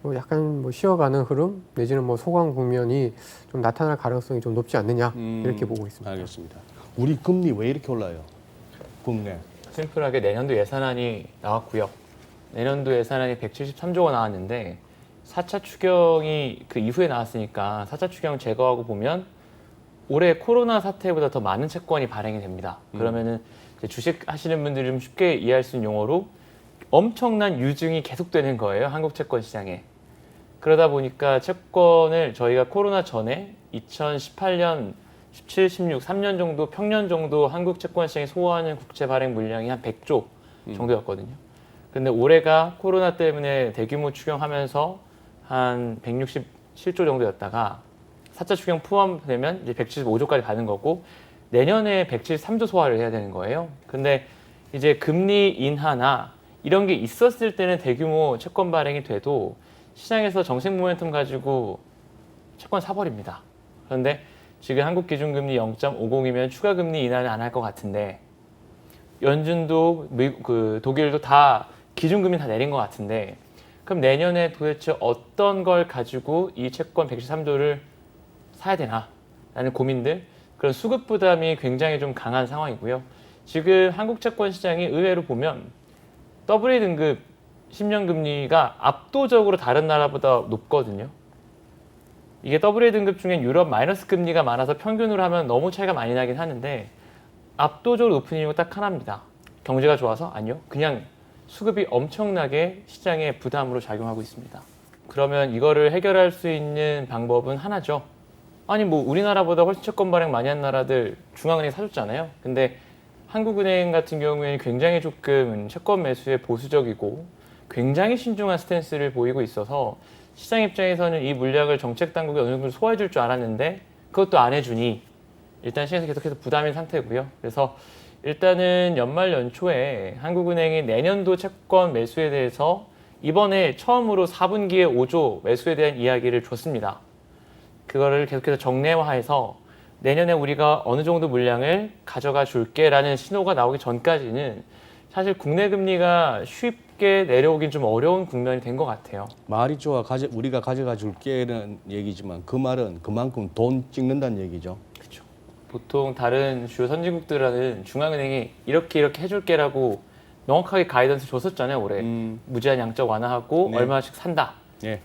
뭐 약간 뭐 쉬어가는 흐름 내지는 뭐 소강 국면이 좀 나타날 가능성이 좀 높지 않느냐 이렇게 보고 있습니다. 알겠습니다. 우리 금리 왜 이렇게 올라요? 국내. 심플하게 내년도 예산안이 나왔고요. 내년도 예산안이 173조가 나왔는데 4차 추경이 그 이후에 나왔으니까 4차 추경 제거하고 보면 올해 코로나 사태보다 더 많은 채권이 발행이 됩니다. 그러면은 이제 주식 하시는 분들이 좀 쉽게 이해할 수 있는 용어로 엄청난 유증이 계속되는 거예요. 한국 채권 시장에. 그러다 보니까 채권을 저희가 코로나 전에 2018년 17, 16, 3년 정도 평년 정도 한국 채권 시장이 소화하는 국채 발행 물량이 한 100조 정도였거든요. 근데 올해가 코로나 때문에 대규모 추경하면서 한 167조 정도였다가 4차 추경 포함되면 이제 175조까지 가는 거고 내년에 173조 소화를 해야 되는 거예요. 근데 이제 금리 인하나 이런 게 있었을 때는 대규모 채권 발행이 돼도 시장에서 정책 모멘텀 가지고 채권 사버립니다. 그런데 지금 한국 기준금리 0.50이면 추가 금리 인하는 안 할 것 같은데 연준도 독일도 다 기준금리 다 내린 것 같은데 그럼 내년에 도대체 어떤 걸 가지고 이 채권 113조를 사야 되나 라는 고민들 그런 수급 부담이 굉장히 좀 강한 상황이고요. 지금 한국 채권 시장이 의외로 보면 AA 등급 10년 금리가 압도적으로 다른 나라보다 높거든요. 이게 AA 등급 중엔 유럽 마이너스 금리가 많아서 평균으로 하면 너무 차이가 많이 나긴 하는데 압도적으로 높은 이유가 딱 하나입니다. 경제가 좋아서? 아니요. 그냥 수급이 엄청나게 시장에 부담으로 작용하고 있습니다. 그러면 이거를 해결할 수 있는 방법은 하나죠. 아니 뭐 우리나라보다 훨씬 채권 발행 많이 한 나라들 중앙은행이 사줬잖아요. 근데 한국은행 같은 경우에는 굉장히 조금 채권 매수에 보수적이고 굉장히 신중한 스탠스를 보이고 있어서 시장 입장에서는 이 물량을 정책 당국이 어느 정도 소화해 줄 줄 알았는데 그것도 안 해주니 일단 시장에서 계속해서 부담인 상태고요. 그래서 일단은 연말 연초에 한국은행이 내년도 채권 매수에 대해서 이번에 처음으로 4분기에 5조 매수에 대한 이야기를 줬습니다. 그거를 계속해서 정례화해서 내년에 우리가 어느 정도 물량을 가져가 줄게라는 신호가 나오기 전까지는 사실 국내 금리가 쉽게 내려오긴 좀 어려운 국면이 된 것 같아요. 말이 좋아 우리가 가져가 줄게는 얘기지만 그 말은 그만큼 돈 찍는다는 얘기죠. 그렇죠. 보통 다른 주요 선진국들은 중앙은행이 이렇게 해줄게라고 명확하게 가이던스 줬었잖아요. 올해 무제한 양적 완화하고 네. 얼마씩 산다. 네.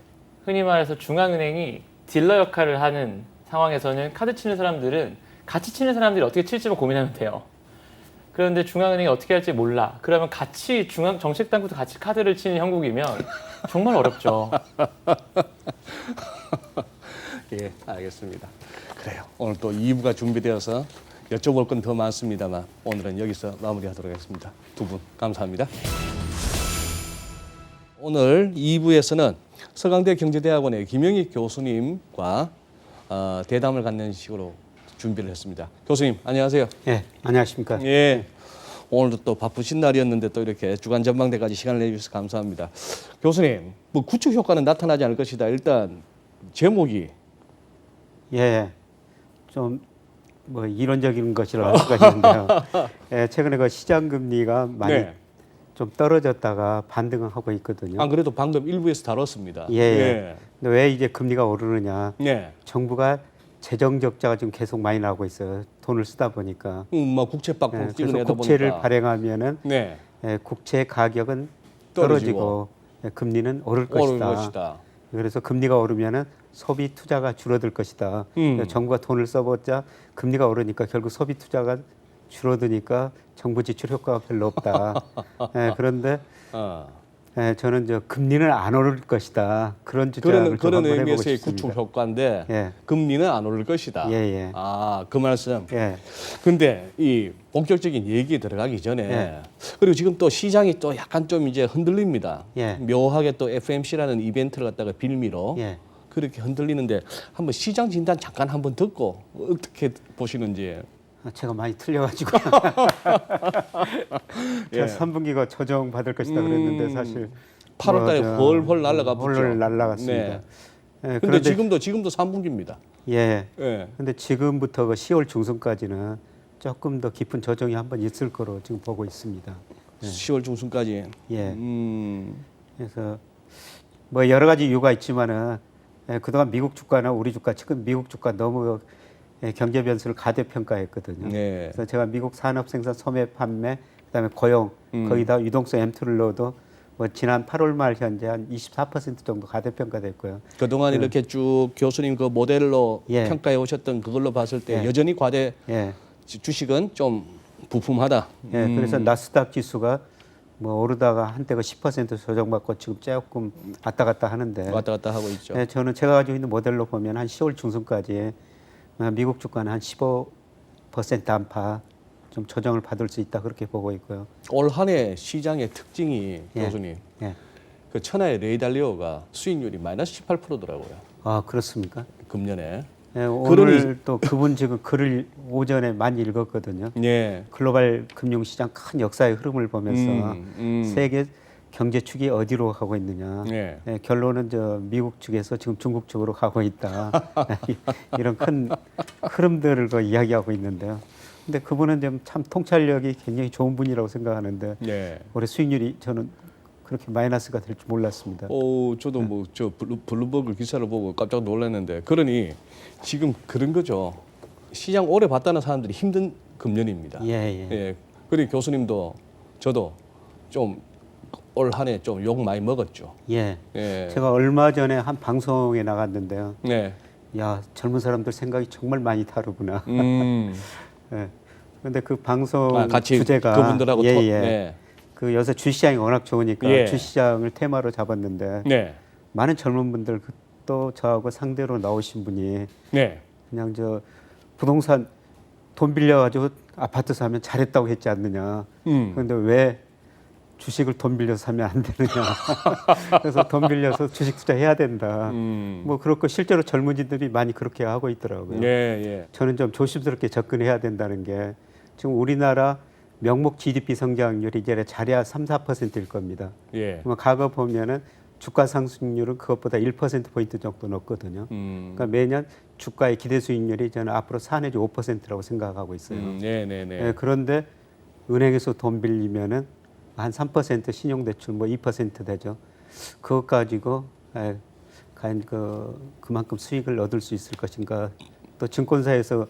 흔히 말해서 중앙은행이 딜러 역할을 하는 상황에서는 카드 치는 사람들은 같이 치는 사람들이 어떻게 칠지만 고민하면 돼요. 그런데 중앙은행이 어떻게 할지 몰라. 그러면 같이 중앙 정책 당국도 같이 카드를 치는 형국이면 정말 어렵죠. 예, 알겠습니다. 그래요. 오늘 또 2부가 준비되어서 여쭤볼 건 더 많습니다만 오늘은 여기서 마무리하도록 하겠습니다. 두 분 감사합니다. 오늘 2부에서는 서강대 경제대학원의 김영익 교수님과 대담을 갖는 식으로 준비를 했습니다. 교수님 안녕하세요. 예, 안녕하십니까. 예. 오늘도 또 바쁘신 날이었는데 또 이렇게 주간 전망대까지 시간을 내주셔서 감사합니다. 교수님, 뭐 구축 효과는 나타나지 않을 것이다. 일단 제목이 예, 좀 뭐 이론적인 것이라 할 수가 있는데요. 예, 최근에 그 시장 금리가 많이 네. 좀 떨어졌다가 반등하고 있거든요. 안 그래도 방금 일부에서 다뤘습니다. 예, 예. 근데 왜 이제 금리가 오르느냐? 네. 정부가 재정 적자가 지금 계속 많이 나고 있어요. 돈을 쓰다 보니까. 뭐 국채 빡빡 예, 그래서 찍어내다 국채를 보니까. 발행하면은 네. 예, 국채 가격은 떨어지고. 떨어지고 예, 금리는 오를 오를 것이다. 것이다. 그래서 금리가 오르면은 소비 투자가 줄어들 것이다. 정부가 돈을 써봤자 금리가 오르니까 결국 소비 투자가 줄어드니까 정부 지출 효과가 별로 없다. 예, 그런데 예, 저는 저 금리는 안 오를 것이다. 그런 주장을 좀 그런 한번 해보고 의미에서의 싶습니다. 구축 효과인데 예. 금리는 안 오를 것이다. 예, 예. 아, 그 말씀. 예, 근데 이 본격적인 얘기에 들어가기 전에 예. 그리고 지금 또 시장이 또 약간 좀 이제 흔들립니다. 예. 묘하게 또 FMC라는 이벤트를 갖다가 빌미로 예. 그렇게 흔들리는데 한번 시장 진단 잠깐 한번 듣고 어떻게 보시는지. 제가 많이 틀려가지고 예. 제가 3분기가 조정 받을 것이다 그랬는데 사실 8월 달에 헐헐 날아가 붙죠. 헐헐 날아갔습니다. 네. 예, 근데 지금도 3분기입니다. 예. 예. 근데 지금부터 그 10월 중순까지는 조금 더 깊은 조정이 한번 있을 거로 지금 보고 있습니다. 10월 중순까지. 예. 그래서 뭐 여러 가지 이유가 있지만은 그동안 미국 주가나 우리 주가 지금 미국 주가 너무 경제 변수를 가대평가했거든요. 네. 그래서 제가 미국 산업 생산 소매 판매 그다음에 고용 거기다 유동성 M2를 넣어도 뭐 지난 8월 말 현재 한 24% 정도 가대평가됐고요. 그동안 이렇게 쭉 교수님 그 모델로 예. 평가해 오셨던 그걸로 봤을 때 예. 여전히 과대 예. 주식은 좀 부품하다. 예, 그래서 나스닥 지수가 뭐 오르다가 한때가 10% 조정받고 지금 조금 왔다 갔다 하는데 왔다 갔다 하고 있죠. 예, 저는 제가 가지고 있는 모델로 보면 한 10월 중순까지 미국 주가는 한 15% 안팎 좀 조정을 받을 수 있다 그렇게 보고 있고요. 올 한 해 시장의 특징이 예. 교수님 예. 그 천하의 레이달리오가 수익률이 마이너스 18%더라고요. 아 그렇습니까? 금년에. 예, 오늘 그러니- 또 그분 지금 글을 오전에 많이 읽었거든요. 예. 글로벌 금융시장 큰 역사의 흐름을 보면서 세계 경제 축이 어디로 가고 있느냐. 예. 예, 결론은 저 미국 측에서 지금 중국 쪽으로 가고 있다. 이런 큰 흐름들을 그 이야기하고 있는데요. 근데 그분은 좀 참 통찰력이 굉장히 좋은 분이라고 생각하는데 예. 올해 수익률이 저는 그렇게 마이너스가 될 줄 몰랐습니다. 저도 뭐 저 블룸버그 기사를 보고 깜짝 놀랐는데 그러니 지금 그런 거죠. 시장 오래 봤다는 사람들이 힘든 금년입니다. 예, 예. 예. 그리고 교수님도 저도 좀 올 한 해 좀 욕 많이 먹었죠. 예. 예. 제가 얼마 전에 한 방송에 나갔는데요. 네. 야, 젊은 사람들 생각이 정말 많이 다르구나. 음. 예. 근데 그 방송 같이 주제가 그분들하고 예, 토- 예. 네. 그 요새 주시장이 워낙 좋으니까 예. 주시장을 테마로 잡았는데 네. 많은 젊은 분들 또 저하고 상대로 나오신 분이 네. 그냥 저 부동산 돈 빌려가지고 아파트 사면 잘했다고 했지 않느냐. 그런데 왜 주식을 돈 빌려서 사면 안 되느냐. 그래서 돈 빌려서 주식 투자해야 된다. 뭐 그렇고 실제로 젊은이들이 많이 그렇게 하고 있더라고요. 예, 예. 저는 좀 조심스럽게 접근해야 된다는 게 지금 우리나라 명목 GDP 성장률이 이제 잘해야 3, 4%일 겁니다. 예. 그러면 과거 보면은 주가 상승률은 그것보다 1%포인트 정도 높거든요. 그러니까 매년 주가의 기대 수익률이 저는 앞으로 4 내지 5%라고 생각하고 있어요. 네, 네, 네. 예, 그런데 은행에서 돈 빌리면은 한 3% 신용대출 뭐 2% 되죠. 그것 가지고 과연 그만큼 수익을 얻을 수 있을 것인가. 또 증권사에서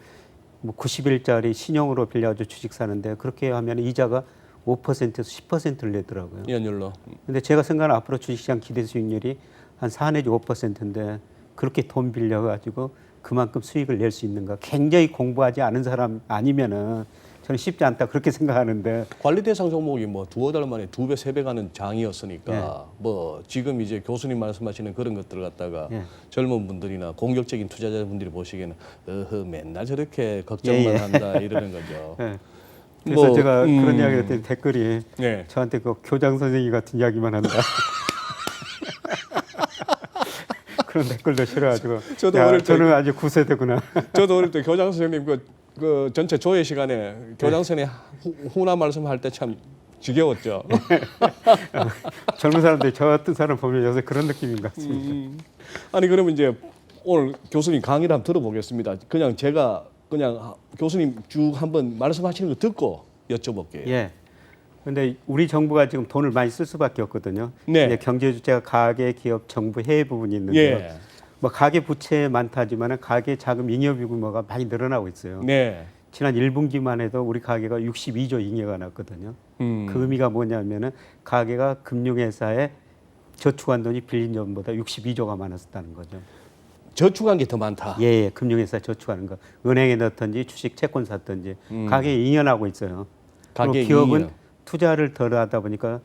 뭐 90일짜리 신용으로 빌려가지고 주식 사는데 그렇게 하면 이자가 5%에서 10%를 내더라고요. 연율로. 근데 제가 생각하는 앞으로 주식시장 기대 수익률이 한 4 내지 5%인데 그렇게 돈 빌려가지고 그만큼 수익을 낼 수 있는가. 굉장히 공부하지 않은 사람 아니면은 저는 쉽지 않다 그렇게 생각하는데 관리 대상 종목이 뭐 두어 달 만에 2배, 3배 가는 장이었으니까 예. 뭐 지금 이제 교수님 말씀하시는 그런 것들을 갖다가 예. 젊은 분들이나 공격적인 투자자분들이 보시기에는 맨날 저렇게 걱정만 예, 예. 한다 이러는 거죠. 예. 그래서 뭐, 제가 그런 이야기를 했더니 댓글이 네. 저한테 그 교장 선생님 같은 이야기만 한다. 그런 댓글도 싫어가지고 저도 야, 어릴 때- 저는 아주 구세대구나. 저도 어릴 때 교장 선생님 그 전체 조회 시간에 교장 선생님 후나 말씀할 때 참 지겨웠죠. 젊은 사람들이 저 같은 사람 보면 요새 그런 느낌인 것 같습니다. 아니 그러면 이제 오늘 교수님 강의를 한번 들어보겠습니다. 그냥 제가 그냥 교수님 쭉 한번 말씀하시는 거 듣고 여쭤볼게요. 예. 근데 우리 정부가 지금 돈을 많이 쓸 수밖에 없거든요. 네. 이제 경제 주체가 가계, 기업, 정부, 해외 부분이 있는데요. 예. 뭐 가계 부채 많다지만은 가계 자금 잉여 규모가 많이 늘어나고 있어요. 네. 지난 1분기만 해도 우리 가계가 62조 잉여가 났거든요. 그 의미가 뭐냐면은 가계가 금융회사에 저축한 돈이 빌린 돈보다 62조가 많았다는 거죠. 저축한 게 더 많다. 예, 예, 금융회사에 저축하는 거. 은행에 넣든지 주식 채권 샀든지 가계에 잉여나고 있어요. 가계 그리고 기업은 잉여. 투자를 덜 하다 보니까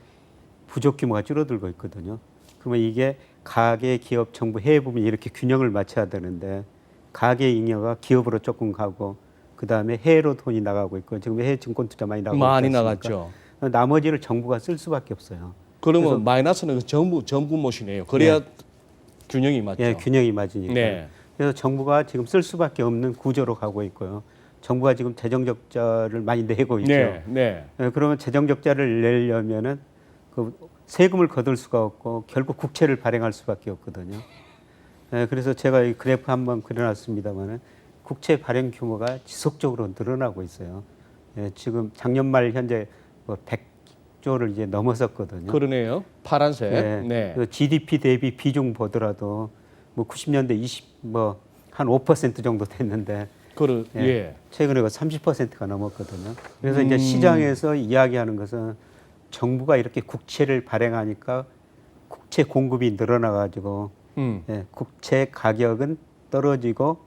부족 규모가 줄어들고 있거든요. 그러면 이게 가계, 기업, 정부, 해외 부분이 이렇게 균형을 맞춰야 되는데 가계 잉여가 기업으로 조금 가고 그 다음에 해외로 돈이 나가고 있고 지금 해외 증권 투자 많이 나가고 많이 있지 않습니까? 나갔죠. 나머지를 정부가 쓸 수밖에 없어요. 그러면 마이너스는 전부 못이네요. 그래야 균형이 맞죠. 예, 균형이 맞으니까. 네. 그래서 정부가 지금 쓸 수밖에 없는 구조로 가고 있고요. 정부가 지금 재정 적자를 많이 내고 있죠. 네, 네. 그러면 재정 적자를 내려면은 그 세금을 거둘 수가 없고 결국 국채를 발행할 수밖에 없거든요. 그래서 제가 이 그래프 한번 그려놨습니다만은 국채 발행 규모가 지속적으로 늘어나고 있어요. 지금 작년 말 현재 뭐 100조를 이제 넘어섰거든요. 그러네요. 파란색. 네. 네. 그 GDP 대비 비중 보더라도 뭐 90년대 한 5% 정도 됐는데 예. 최근에 30%가 넘었거든요. 그래서 이제 시장에서 이야기하는 것은 정부가 이렇게 국채를 발행하니까 국채 공급이 늘어나가지고 예, 국채 가격은 떨어지고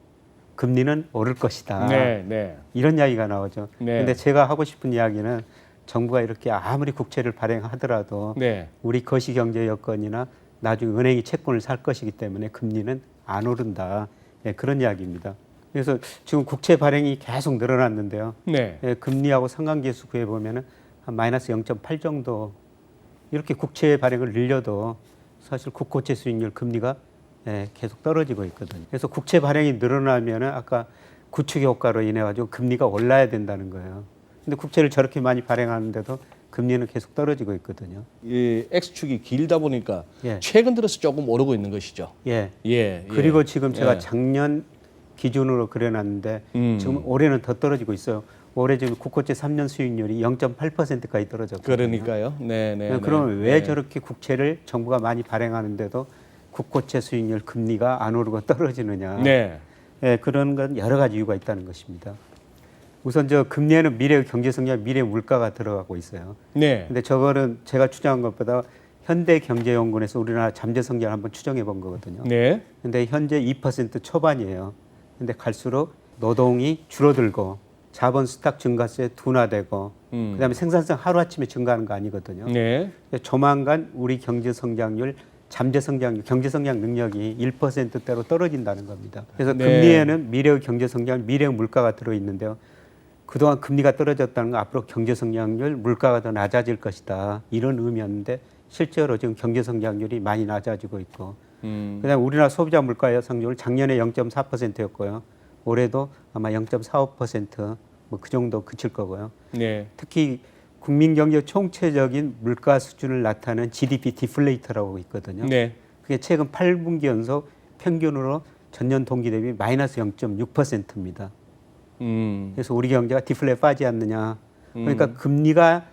금리는 오를 것이다. 네, 네. 이런 이야기가 나오죠. 네. 근데 제가 하고 싶은 이야기는 정부가 이렇게 아무리 국채를 발행하더라도 네. 우리 거시 경제 여건이나 나중에 은행이 채권을 살 것이기 때문에 금리는 안 오른다. 예, 그런 이야기입니다. 그래서 지금 국채 발행이 계속 늘어났는데요. 네. 예, 금리하고 상관계수 구해 보면은 한 마이너스 0.8 정도 이렇게 국채 발행을 늘려도 사실 국고채 수익률 금리가 예, 계속 떨어지고 있거든요. 그래서 국채 발행이 늘어나면은 아까 구축 효과로 인해 가지고 금리가 올라야 된다는 거예요. 근데 국채를 저렇게 많이 발행하는데도 금리는 계속 떨어지고 있거든요. 이 X축이 길다 보니까 예. 최근 들어서 조금 오르고 있는 것이죠. 예. 예. 그리고 지금 제가 예. 작년 기준으로 그려놨는데 지금 올해는 더 떨어지고 있어요. 올해 지금 국고채 3년 수익률이 0.8%까지 떨어졌거든요. 그러니까요. 네, 네. 그러면 네. 왜 네. 저렇게 국채를 정부가 많이 발행하는데도 국고채 수익률 금리가 안 오르고 떨어지느냐? 네. 예, 그런 건 여러 가지 이유가 있다는 것입니다. 우선 저 금리에는 미래 경제 성장, 미래 물가가 들어가고 있어요. 네. 근데 저거는 제가 추정한 것보다 현대경제연구원에서 우리나라 잠재 성장을 한번 추정해 본 거거든요. 네. 근데 현재 2% 초반이에요. 근데 갈수록 노동이 줄어들고 자본 스탁 증가세 둔화되고 그다음에 생산성 하루아침에 증가하는 거 아니거든요. 네. 조만간 우리 경제 성장률, 잠재 성장률, 경제 성장 능력이 1%대로 떨어진다는 겁니다. 그래서 네. 금리에는 미래의 경제 성장, 미래의 물가가 들어 있는데요. 그동안 금리가 떨어졌다는 건 앞으로 경제 성장률, 물가가 더 낮아질 것이다. 이런 의미였는데 실제로 지금 경제 성장률이 많이 낮아지고 있고 그다음에 우리나라 소비자 물가 상승률 작년에 0.4%였고요. 올해도 아마 0.45% 뭐 그 정도 그칠 거고요. 네. 특히 국민 경제 총체적인 물가 수준을 나타내는 GDP 디플레이터라고 있거든요. 네. 그게 최근 8분기 연속 평균으로 전년 동기 대비 마이너스 0.6%입니다. 그래서 우리 경제가 디플레에 빠지지 않느냐. 그러니까 금리가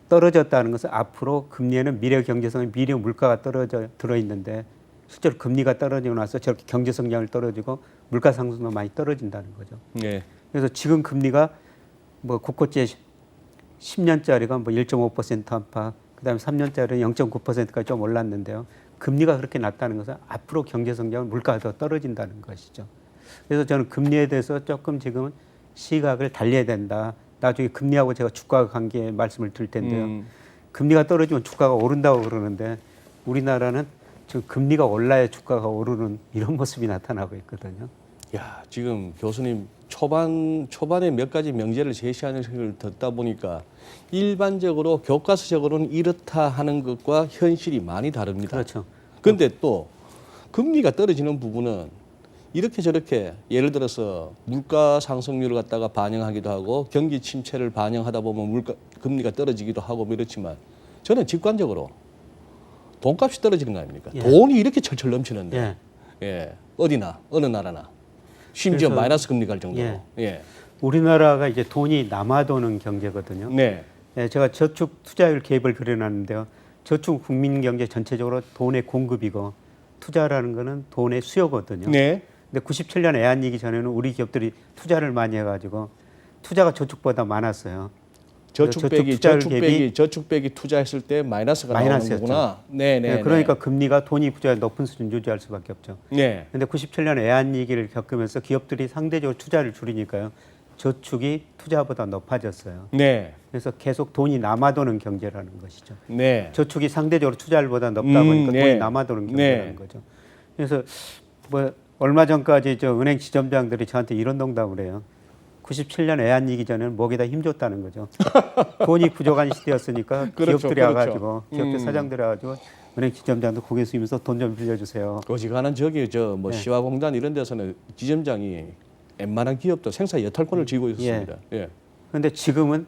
떨어졌다는 것은 앞으로 금리에는 미래 경제성, 미래 물가가 들어 있는데 실제로 금리가 떨어지고 나서 저렇게 경제 성장을 떨어지고 물가 상승도 많이 떨어진다는 거죠. 네. 그래서 지금 금리가 뭐 국고채 10년짜리가 뭐 1.5% 안팎, 그다음에 3년짜리 0.9%까지 좀 올랐는데요. 금리가 그렇게 낮다는 것은 앞으로 경제 성장은 물가가 더 떨어진다는 것이죠. 그래서 저는 금리에 대해서 조금 지금은 시각을 달려야 된다. 나중에 금리하고 제가 주가 관계 말씀을 드릴 텐데요. 금리가 떨어지면 주가가 오른다고 그러는데 우리나라는 지금 금리가 올라야 주가가 오르는 이런 모습이 나타나고 있거든요. 야, 지금 교수님 초반에 몇 가지 명제를 제시하는 걸 듣다 보니까 일반적으로 교과서적으로는 이렇다 하는 것과 현실이 많이 다릅니다. 그렇죠. 근데 또 금리가 떨어지는 부분은 이렇게 저렇게 예를 들어서 물가 상승률을 갖다가 반영하기도 하고 경기 침체를 반영하다 보면 금리가 떨어지기도 하고 뭐 이렇지만 저는 직관적으로 돈값이 떨어지는 거 아닙니까? 예. 돈이 이렇게 철철 넘치는데 예. 예. 어디나 어느 나라나 심지어 그래서- 마이너스 금리 갈 정도로 예. 예. 우리나라가 이제 돈이 남아도는 경제거든요. 네. 예, 제가 저축 투자율 계획을 그려놨는데요. 저축 국민 경제 전체적으로 돈의 공급이고 투자라는 거는 돈의 수요거든요. 네. 근데 97년 애한이기 전에는 우리 기업들이 투자를 많이 해가지고 투자가 저축보다 많았어요. 저축 빼기 투자율 대비 저축 빼기 투자했을 때 마이너스가 마이너스였죠. 나오는 거구나. 네, 네. 예, 그러니까 금리가 돈이 부자의 높은 수준 유지할 수밖에 없죠. 네. 근데 97년 애한위기를 겪으면서 기업들이 상대적으로 투자를 줄이니까요. 저축이 투자보다 높아졌어요. 네. 그래서 계속 돈이 남아도는 경제라는 것이죠. 네. 저축이 상대적으로 투자율보다 높다 보니까 네. 돈이 남아도는 경제라는 네. 거죠. 그래서 뭐 얼마 전까지 저 은행 지점장들이 저한테 이런 농담을 해요. 97년 애한위기 전에는 목에다 힘줬다는 거죠. 돈이 부족한 시대였으니까 그렇죠, 기업들이 그렇죠. 와가지고 기업들 사장들이 와가지고 은행 지점장도 고개 숙이면서 돈 좀 빌려주세요. 거지가는 저기 뭐 네. 시화공단 이런 데서는 지점장이 웬만한 기업도 생사 여탈권을 쥐고 있었습니다. 예. 그런데 지금은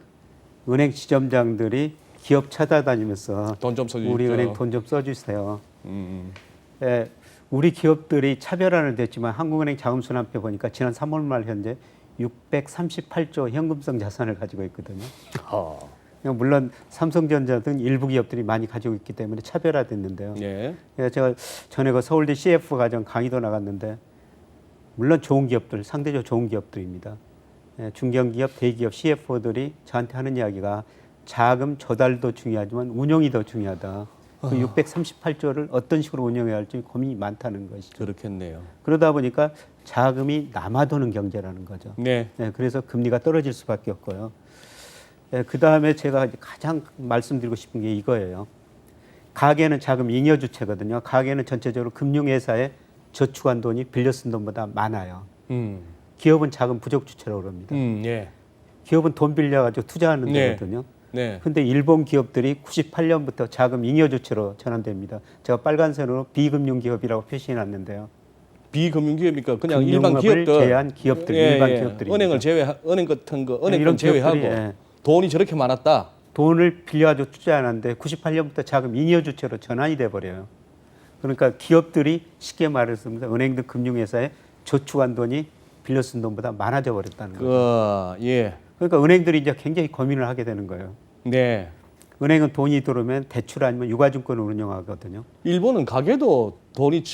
은행 지점장들이 기업 찾아다니면서 돈 좀 써주십시오. 우리 은행 돈 좀 써주세요. 음. 예, 우리 기업들이 차별화는 됐지만 한국은행 자금순환표 보니까 지난 3월 말 현재 638조 현금성 자산을 가지고 있거든요. 물론 삼성전자 등 일부 기업들이 많이 가지고 있기 때문에 차별화됐는데요. 예. 제가 전에 그 서울대 CF 과정 강의도 나갔는데 물론 좋은 기업들, 상대적으로 좋은 기업들입니다. 중견기업, 대기업 CFO들이 저한테 하는 이야기가 자금 조달도 중요하지만 운용이 더 중요하다. 그 638조를 어떤 식으로 운영해야 할지 고민이 많다는 것이죠. 그렇겠네요. 그러다 보니까 자금이 남아도는 경제라는 거죠. 네. 네, 그래서 금리가 떨어질 수밖에 없고요. 네, 그 다음에 제가 가장 말씀드리고 싶은 게 이거예요. 가계는 자금 잉여 주체거든요. 가계는 전체적으로 금융회사에 저축한 돈이 빌려 쓴 돈보다 많아요. 기업은 자금 부족 주체라고 그럽니다. 예. 기업은 돈 빌려가지고 투자하는 네. 데거든요. 네. 근데 일본 기업들이 98년부터 자금 잉여 주체로 전환됩니다. 제가 빨간색으로 비금융 기업이라고 표시해 놨는데요. 비금융기업이니까 그냥 일반 금융업을 기업들 제외한 기업들, 일반 기업들이 은행을 제외 은행 같은 거 은행 이런 건 제외하고 기업들이, 예. 돈이 저렇게 많았다. 돈을 빌려가지고 투자하는데 98년부터 자금 잉여 주체로 전환이 돼 버려요. 그러니까 기업들이 쉽게 말해서 은행들 금융회사에 저축한 돈이 빌려 쓴 돈보다 많아져 버렸다는 거죠. 예. 그러니까 은행들이 이제 굉장히 고민을 하게 되는 거예요. 네. 은행은 돈이 들어오면 대출 아니면 유가증권을 운영하거든요. 일본은 가게도 돈이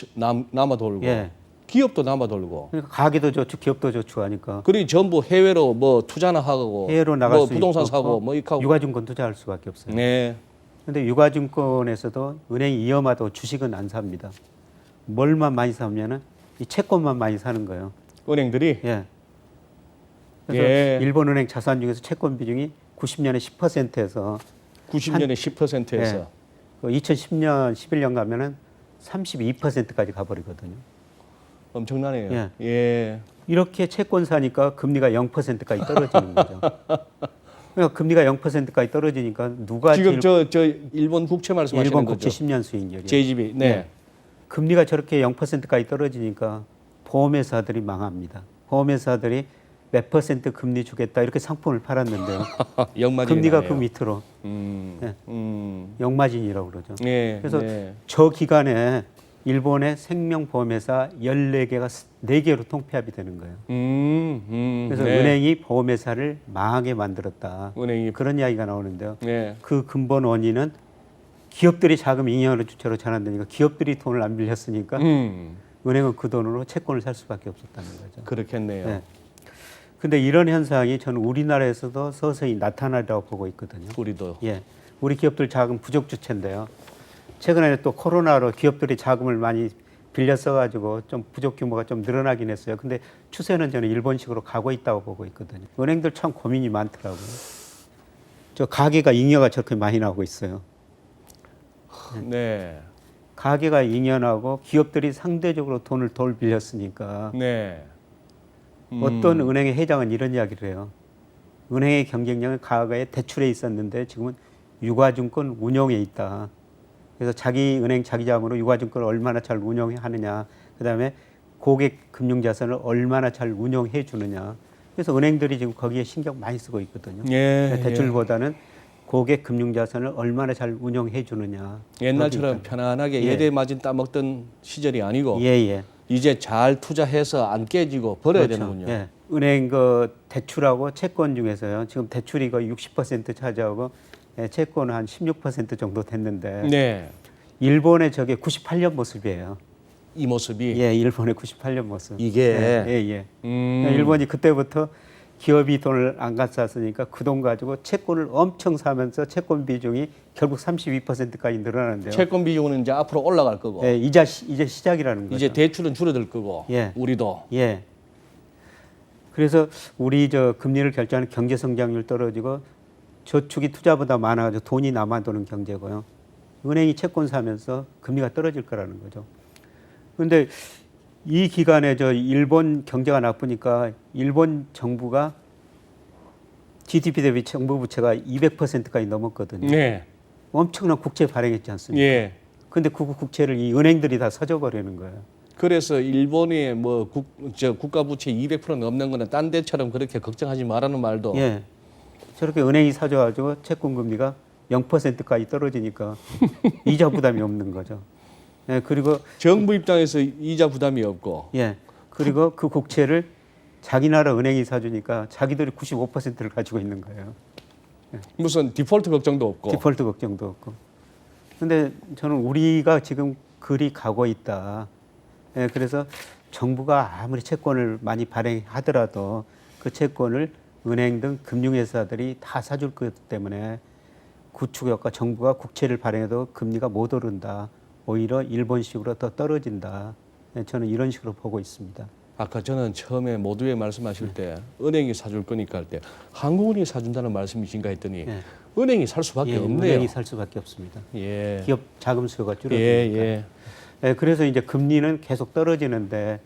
남아 돌고 예. 기업도 남아 돌고 그러니까 가게도 저축, 기업도 저축하니까 그리고 전부 해외로 뭐 투자나 하고 해외로 나갈 뭐 수 부동산 있고 사고 뭐 이하고 유가증권 투자할 수밖에 없어요. 네. 근데 유가증권에서도 은행이 위험하다고 주식은 안 삽니다. 뭘만 많이 사면은 이 채권만 많이 사는 거예요. 은행들이 예. 그래서 예. 일본 은행 자산 중에서 채권 비중이 90년에 10%에서 90년에 10%에서 2010년, 11년 가면은 32%까지 가버리거든요. 엄청나네요. 예. 예. 이렇게 채권 사니까 금리가 0%까지 떨어지는 거죠. 그러니까 금리가 0%까지 떨어지니까 누가 지금 제일 저 일본 국채 말씀하시는 일본 거죠? 국채 10년 수익률이 JGB. 네. 예. 금리가 저렇게 0%까지 떨어지니까 보험회사들이 망합니다. 보험회사들이 몇 퍼센트 금리 주겠다 이렇게 상품을 팔았는데요. 영마진이 금리가 나네요. 그 밑으로 예. 역마진이라고 그러죠. 예. 그래서 네. 저 기간에 일본의 생명보험회사 14개가 4개로 통폐합이 되는 거예요. 그래서 네. 은행이 보험회사를 망하게 만들었다. 은행이 그런 이야기가 나오는데요. 네. 그 근본 원인은 기업들이 자금 잉여 주체로 전환되니까 기업들이 돈을 안 빌렸으니까 은행은 그 돈으로 채권을 살 수밖에 없었다는 거죠. 그렇겠네요. 네. 근데 이런 현상이 저는 우리나라에서도 서서히 나타나리라고 보고 있거든요. 우리도 예. 우리 기업들 자금 부족 주체인데요. 최근에 또 코로나로 기업들이 자금을 많이 빌려 써가지고 좀 부족 규모가 좀 늘어나긴 했어요. 근데 추세는 저는 일본식으로 가고 있다고 보고 있거든요. 은행들 참 고민이 많더라고요. 저 가계가 잉여가 저렇게 많이 나오고 있어요. 네. 가계가 잉여나고 기업들이 상대적으로 돈을 덜 빌렸으니까 네. 어떤 은행의 회장은 이런 이야기를 해요. 은행의 경쟁력은 과거에 대출에 있었는데 지금은 유가증권 운용에 있다. 그래서 자기 은행 자기 자금으로 유가증권을 얼마나 잘 운용하느냐, 그다음에 고객 금융자산을 얼마나 잘 운용해 주느냐. 그래서 은행들이 지금 거기에 신경 많이 쓰고 있거든요. 예. 대출보다는 고객 금융자산을 얼마나 잘 운용해 주느냐. 옛날처럼 편안하게 예. 예대 마진 따먹던 시절이 아니고 예예. 이제 잘 투자해서 안 깨지고 벌어야 그렇죠. 되는군요. 예. 은행 그 대출하고 채권 중에서요. 지금 대출이 거의 60% 차지하고 채권은 한 16% 정도 됐는데 네. 일본의 저게 98년 모습이에요. 이 모습이 예, 일본의 98년 모습. 이게 예. 일본이 그때부터 기업이 돈을 안 갖쌌으니까 그 돈 가지고 채권을 엄청 사면서 채권 비중이 결국 32%까지 늘어나는데요. 채권 비중은 이제 앞으로 올라갈 거고 예, 이제 시작이라는 거죠. 이제 대출은 줄어들 거고 예. 우리도 예. 그래서 우리 저 금리를 결정하는 경제 성장률 떨어지고 저축이 투자보다 많아가지고 돈이 남아도는 경제고요. 은행이 채권 사면서 금리가 떨어질 거라는 거죠. 그런데 이 기간에 저 일본 경제가 나쁘니까 일본 정부가 GDP 대비 정부 부채가 200%까지 넘었거든요. 네. 엄청난 국채 발행했지 않습니까? 예. 근데 그 국채를 이 은행들이 다 사줘버리는 거예요. 그래서 일본이 뭐 국가 부채 200% 넘는 거는 딴 데처럼 그렇게 걱정하지 말라는 말도 예. 저렇게 은행이 사줘가지고 채권 금리가 0%까지 떨어지니까 이자 부담이 없는 거죠. 예, 그리고 정부 입장에서 이자 부담이 없고 예, 그리고 그 국채를 자기 나라 은행이 사주니까 자기들이 95%를 가지고 있는 거예요. 무슨 디폴트 걱정도 없고 디폴트 걱정도 없고. 근데 저는 우리가 지금 그리 가고 있다. 예, 그래서 정부가 아무리 채권을 많이 발행하더라도 그 채권을 은행 등 금융회사들이 다 사줄 거기 때문에 구축력과 정부가 국채를 발행해도 금리가 못 오른다. 오히려 일본식으로 더 떨어진다. 네, 저는 이런 식으로 보고 있습니다. 아까 저는 처음에 모두에 말씀하실 때 은행이 사줄 거니까 할 때 한국은행이 사준다는 말씀이신가 했더니 네. 은행이 살 수밖에 예, 없네요. 은행이 살 수밖에 없습니다. 예. 기업 자금 수요가 줄어드니까. 예. 네, 그래서 이제 금리는 계속 떨어지는데,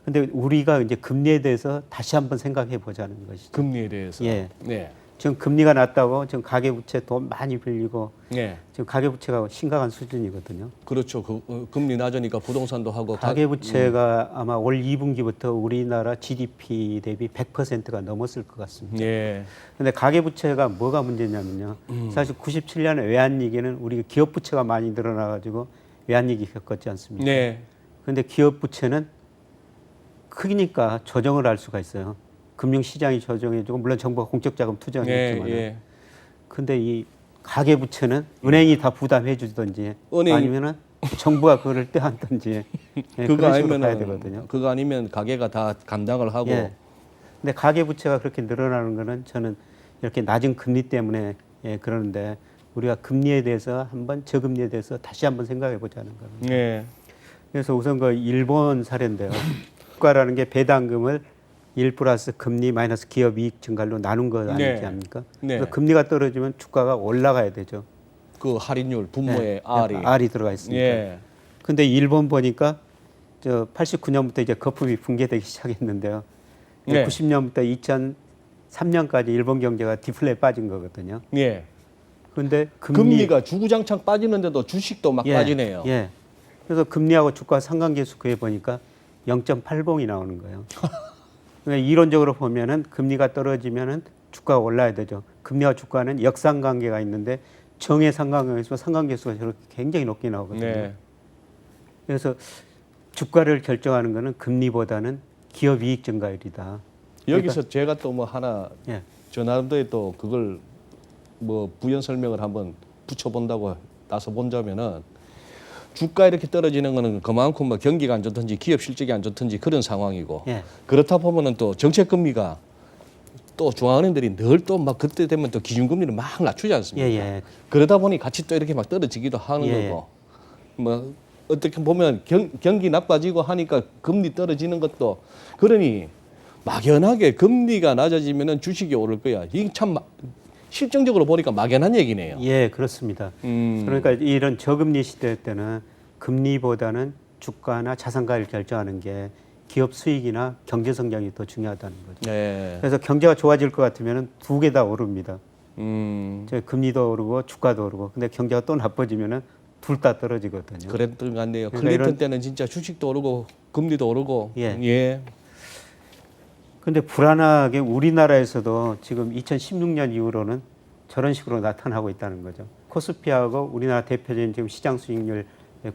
근데 우리가 이제 금리에 대해서 다시 한번 생각해 보자는 것이죠. 금리에 대해서. 예. 네. 지금 금리가 낮다고 지금 가계부채 돈 많이 빌리고 네. 지금 가계부채가 심각한 수준이거든요. 그렇죠. 금리 낮으니까 부동산도 하고 가계부채가 아마 올 2분기부터 우리나라 GDP 대비 100%가 넘었을 것 같습니다. 예. 근데 가계부채가 뭐가 문제냐면요. 사실 97년에 외환위기는 우리 기업부채가 많이 늘어나가지고 외환위기 겪었지 않습니까? 네. 근데 기업부채는 크니까 조정을 할 수가 있어요. 금융시장이 조정해주고 물론 정부가 공적자금 투자했지만, 예. 근데 이 가계부채는 은행이 다 부담해주든지 은행- 아니면은 정부가 그거를 떼한든지 예, 그거 그런 식으로 가야 아니면 되거든요. 그거 아니면 가게가 다 감당을 하고 예. 근데 가계부채가 그렇게 늘어나는 거는 저는 이렇게 낮은 금리 때문에 예, 그러는데 우리가 금리에 대해서 한번 저금리에 대해서 다시 한번 생각해 보자는 겁니다. 예. 그래서 우선 그 일본 사례인데요. 국가라는 게 배당금을 1 플러스 금리 마이너스 기업 이익 증가로 나눈 거 아니지 네. 않습니까? 네. 그래서 금리가 떨어지면 주가가 올라가야 되죠. 그 할인율 분모에 네. R이. R이 들어가 있으니까. 예. 근데 일본 보니까 저 89년부터 이제 거품이 붕괴되기 시작했는데요. 네. 90년부터 2003년까지 일본 경제가 디플레에 빠진 거거든요. 예. 근데 금리가 주구장창 빠지는데도 주식도 막 예, 빠지네요. 예. 그래서 금리하고 주가 상관계수 구해 보니까 0.80이 나오는 거예요. 그러니까 이론적으로 보면은 금리가 떨어지면은 주가가 올라야 되죠. 금리와 주가는 역상관계가 있는데 정의 상관계수 상관계수가 저렇게 굉장히 높게 나오거든요. 네. 그래서 주가를 결정하는 거는 금리보다는 기업 이익 증가율이다. 여기서 제가 또 뭐 하나 예. 저 나름대로 또 그걸 뭐 부연 설명을 한번 붙여본다고 나서 본다면은 주가 이렇게 떨어지는 거는 그만큼 뭐 경기가 안 좋든지 기업 실적이 안 좋든지 그런 상황이고 예. 그렇다 보면은 또 정책 금리가 또 중앙은행들이 늘 또 막 그때 되면 또 기준금리를 막 낮추지 않습니까? 예, 예. 그러다 보니 같이 또 이렇게 막 떨어지기도 하는 예. 거고 뭐 어떻게 보면 경기 나빠지고 하니까 금리 떨어지는 것도 그러니 막연하게 금리가 낮아지면은 주식이 오를 거야. 이게 참 실정적으로 보니까 막연한 얘기네요. 예, 그렇습니다. 그러니까 이런 저금리 시대 때는 금리보다는 주가나 자산가를 결정하는 게 기업 수익이나 경제 성장이 더 중요하다는 거죠. 네. 그래서 경제가 좋아질 것 같으면 두 개 다 오릅니다. 음, 금리도 오르고 주가도 오르고. 근데 경제가 또 나빠지면은 둘 다 떨어지거든요. 그랬던 것 같네요. 그러니까 클린턴 이런- 때는 진짜 주식도 오르고 금리도 오르고. 예. 예. 근데 불안하게 우리나라에서도 지금 2016년 이후로는 저런 식으로 나타나고 있다는 거죠. 코스피하고 우리나라 대표적인 지금 시장 수익률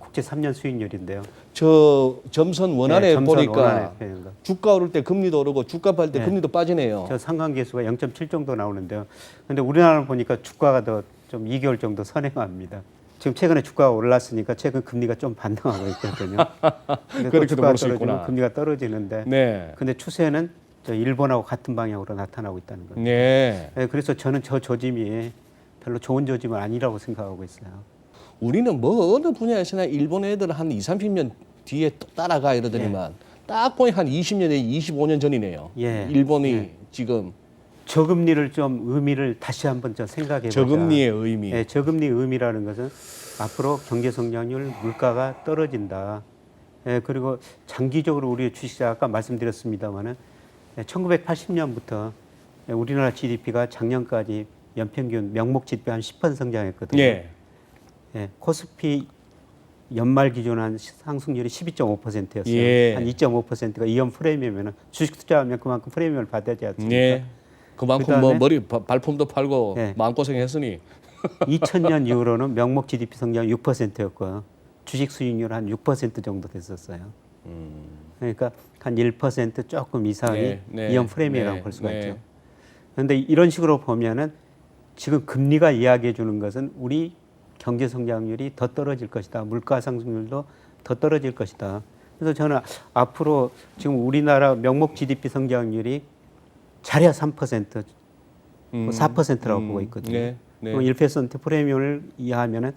국제 3년 수익률인데요. 저 점선 원안에 네, 점선 보니까 원안에 표현한 거. 주가 오를 때 금리도 오르고 주가 빠질 때 네. 금리도 빠지네요. 저 상관계수가 0.7 정도 나오는데요. 근데 우리나라를 보니까 주가가 더 좀 2개월 정도 선행합니다. 지금 최근에 주가가 올랐으니까 최근 금리가 좀 반등하고 있거든요. 근데 또 그렇게도 주가가 볼수 있구나. 떨어지면 금리가 떨어지는데 네. 근데 추세는 저 일본하고 같은 방향으로 나타나고 있다는 거예요. 네. 네, 그래서 저는 저 조짐이 별로 좋은 조짐은 아니라고 생각하고 있어요. 우리는 뭐 어느 분야에서나 일본 애들은 한 2, 30년 뒤에 또 따라가 이러더니만 딱 보니 한 20년에 25년 전이네요. 예. 일본이 예. 지금 저금리를 좀 의미를 다시 한번 좀 생각해 보자. 저금리의 의미. 네, 저금리 의미라는 것은 앞으로 경제 성장률, 물가가 떨어진다. 예, 그리고 장기적으로 우리 주식시장 아까 말씀드렸습니다마는 1980년부터 우리나라 GDP가 작년까지 연평균 명목 GDP 한 10% 성장했거든요. 예. 예, 코스피 연말 기준 한 상승률이 12.5%였어요. 예. 한 2.5%가 이연 프리미엄이면 주식 투자하면 그만큼 프리미엄을 받아야지 않습니까? 예. 그만큼 그다음에- 뭐 머리 발품도 팔고 예. 마음고생했으니 2000년 이후로는 명목 GDP 성장 6%였고요. 주식 수익률 한 6% 정도 됐었어요. 그러니까 한 1% 조금 이상이 네, 네, 이연 프리미엄이라고 네, 볼 수가 네. 있죠. 그런데 이런 식으로 보면은 지금 금리가 이야기해 주는 것은 우리 경제 성장률이 더 떨어질 것이다. 물가 상승률도 더 떨어질 것이다. 그래서 저는 앞으로 지금 우리나라 명목 GDP 성장률이 잘해야 3%, 4%라고 보고 있거든요. 네. 네. 그럼 1% 프리미엄을 이하하면은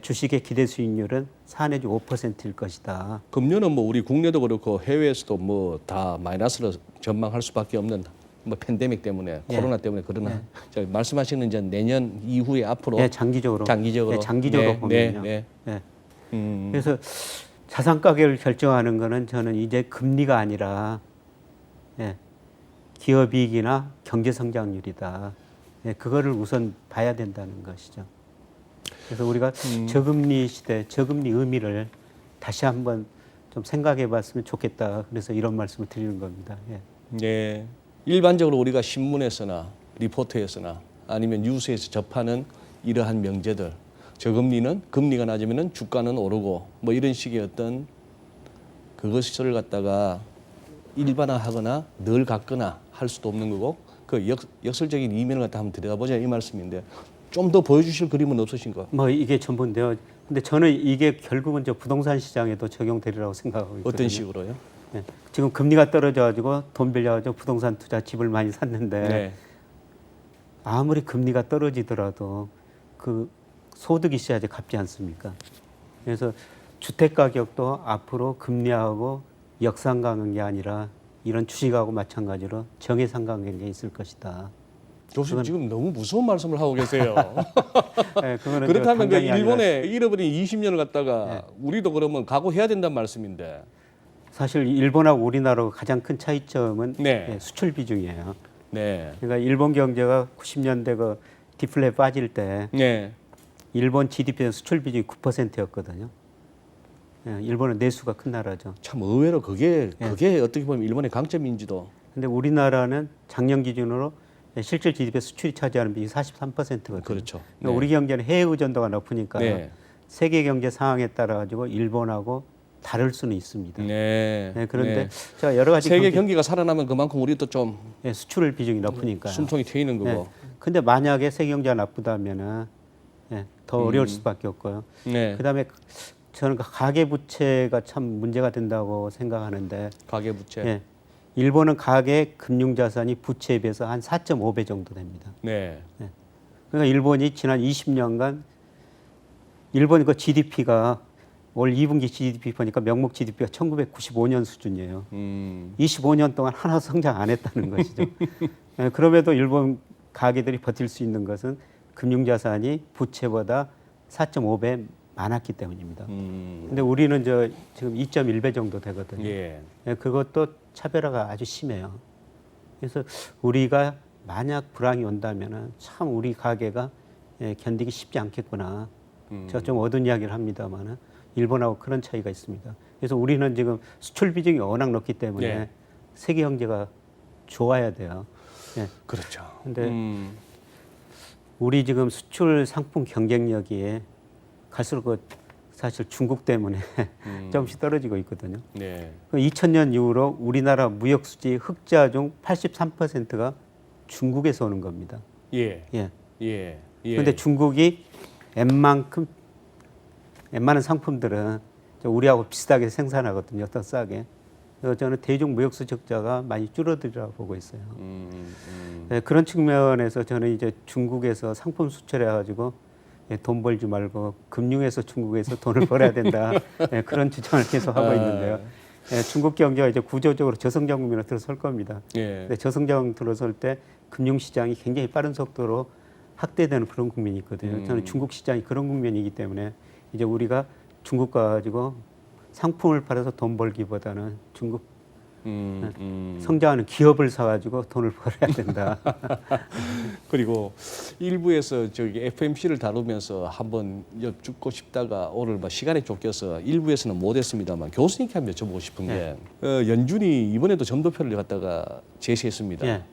주식의 기대 수익률은 4 내지 5%일 것이다. 금년은 뭐 우리 국내도 그렇고 해외에서도 뭐 다 마이너스로 전망할 수밖에 없는 뭐 팬데믹 때문에 코로나 때문에 그러나 저 말씀하시는 이제 내년 이후에 앞으로 장기적으로 장기적으로 보면요. 네. 그래서 자산 가격을 결정하는 거는 저는 이제 금리가 아니라 기업이익이나 경제 성장률이다. 그거를 우선 봐야 된다는 것이죠. 그래서 우리가 저금리 시대, 저금리 의미를 다시 한번 좀 생각해 봤으면 좋겠다. 그래서 이런 말씀을 드리는 겁니다. 네. 일반적으로 우리가 신문에서나 리포트에서나 아니면 뉴스에서 접하는 이러한 명제들, 저금리는 금리가 낮으면 주가는 오르고 뭐 이런 식의 어떤 그것을 갖다가 일반화하거나 늘 같거나 할 수도 없는 거고 그 역설적인 이면을 갖다 한번 들여다보자 이 말씀인데 좀 더 보여주실 그림은 없으신가? 뭐 이게 전부인데요. 근데 저는 이게 결국은 저 부동산 시장에도 적용되리라고 생각하고 있거든요. 어떤 식으로요? 지금 금리가 떨어져가지고 돈 빌려가지고 부동산 투자 집을 많이 샀는데 네. 아무리 금리가 떨어지더라도 그 소득이 있어야지 갚지 않습니까? 그래서 주택 가격도 앞으로 금리하고 역상관관계 아니라 이런 주식하고 마찬가지로 정해상관관계가 있을 것이다. 교수님 지금 너무 무서운 말씀을 하고 계세요. 그거는 그렇다면 그 당장이 아니라 일본에 잃어버린 20년을 갖다가 우리도 그러면 각오해야 된다는 말씀인데. 사실 일본하고 우리나라하고 가장 큰 차이점은 네. 수출 비중이에요. 네. 그러니까 일본 경제가 90년대 그 디플레 빠질 때 네. 일본 GDP의 수출 비중이 9%였거든요. 일본은 내수가 큰 나라죠. 참 의외로 그게 어떻게 보면 일본의 강점인지도. 근데 우리나라는 작년 기준으로 실질 GDP 수출이 차지하는 비율이 43%거든요. 그렇죠. 그러니까 우리 경제는 해외 의존도가 높으니까 네. 세계 경제 상황에 따라 가지고 일본하고 다를 수는 있습니다. 네. 그런데 네. 제가 여러 가지 세계 경기가 살아나면 그만큼 우리도 좀 수출 비중이 높으니까요. 숨통이 트이는 거고. 근데 만약에 세계 경제가 나쁘다면은 더 어려울 수밖에 없고요. 네. 그다음에 저는 가계 부채가 참 문제가 된다고 생각하는데 가계 부채. 일본은 가계 금융 자산이 부채에 비해서 한 4.5배 정도 됩니다. 네. 그러니까 일본이 지난 20년간 일본 그 GDP가 올 2분기 GDP 보니까 명목 GDP가 1995년 수준이에요. 25년 동안 하나 성장 안 했다는 것이죠. 그럼에도 일본 가계들이 버틸 수 있는 것은 금융 자산이 부채보다 4.5배 많았기 때문입니다. 근데 우리는 지금 2.1배 정도 되거든요. 예. 그것도 차별화가 아주 심해요. 그래서 우리가 만약 불황이 온다면은 참 우리 가게가 견디기 쉽지 않겠구나. 제가 좀 어두운 이야기를 합니다만은 일본하고 그런 차이가 있습니다. 그래서 우리는 지금 수출 비중이 워낙 높기 때문에 세계 경제가 좋아야 돼요. 그렇죠. 근데 우리 지금 수출 상품 경쟁력이 갈수록 사실 중국 때문에 조금씩 떨어지고 있거든요. 네. 2000년 이후로 우리나라 무역 수지 흑자 중 83%가 중국에서 오는 겁니다. 예. 예. 예. 그런데 중국이 웬만한 상품들은 우리하고 비슷하게 생산하거든요. 더 싸게. 그래서 저는 대중 무역 수적자가 많이 줄어들이라고 보고 있어요. 네, 그런 측면에서 저는 이제 중국에서 상품 수출해가지고 돈 벌지 말고 금융에서 중국에서 돈을 벌어야 된다. 그런 주장을 계속 하고 있는데요. 중국 경제가 이제 구조적으로 저성장 국면으로 들어설 겁니다. 근데 저성장 들어설 때 금융시장이 굉장히 빠른 속도로 확대되는 그런 국면이 있거든요. 저는 중국 시장이 그런 국면이기 때문에 이제 우리가 중국 가지고 상품을 팔아서 돈 벌기보다는 중국 성장하는 기업을 사가지고 돈을 벌어야 된다. 그리고 일부에서 저기 FMC를 다루면서 한번 여쭙고 싶다가 오늘 뭐 시간에 쫓겨서 일부에서는 못했습니다만 교수님께 한번 여쭤보고 싶은 게 연준이 이번에도 점도표를 갖다가 제시했습니다.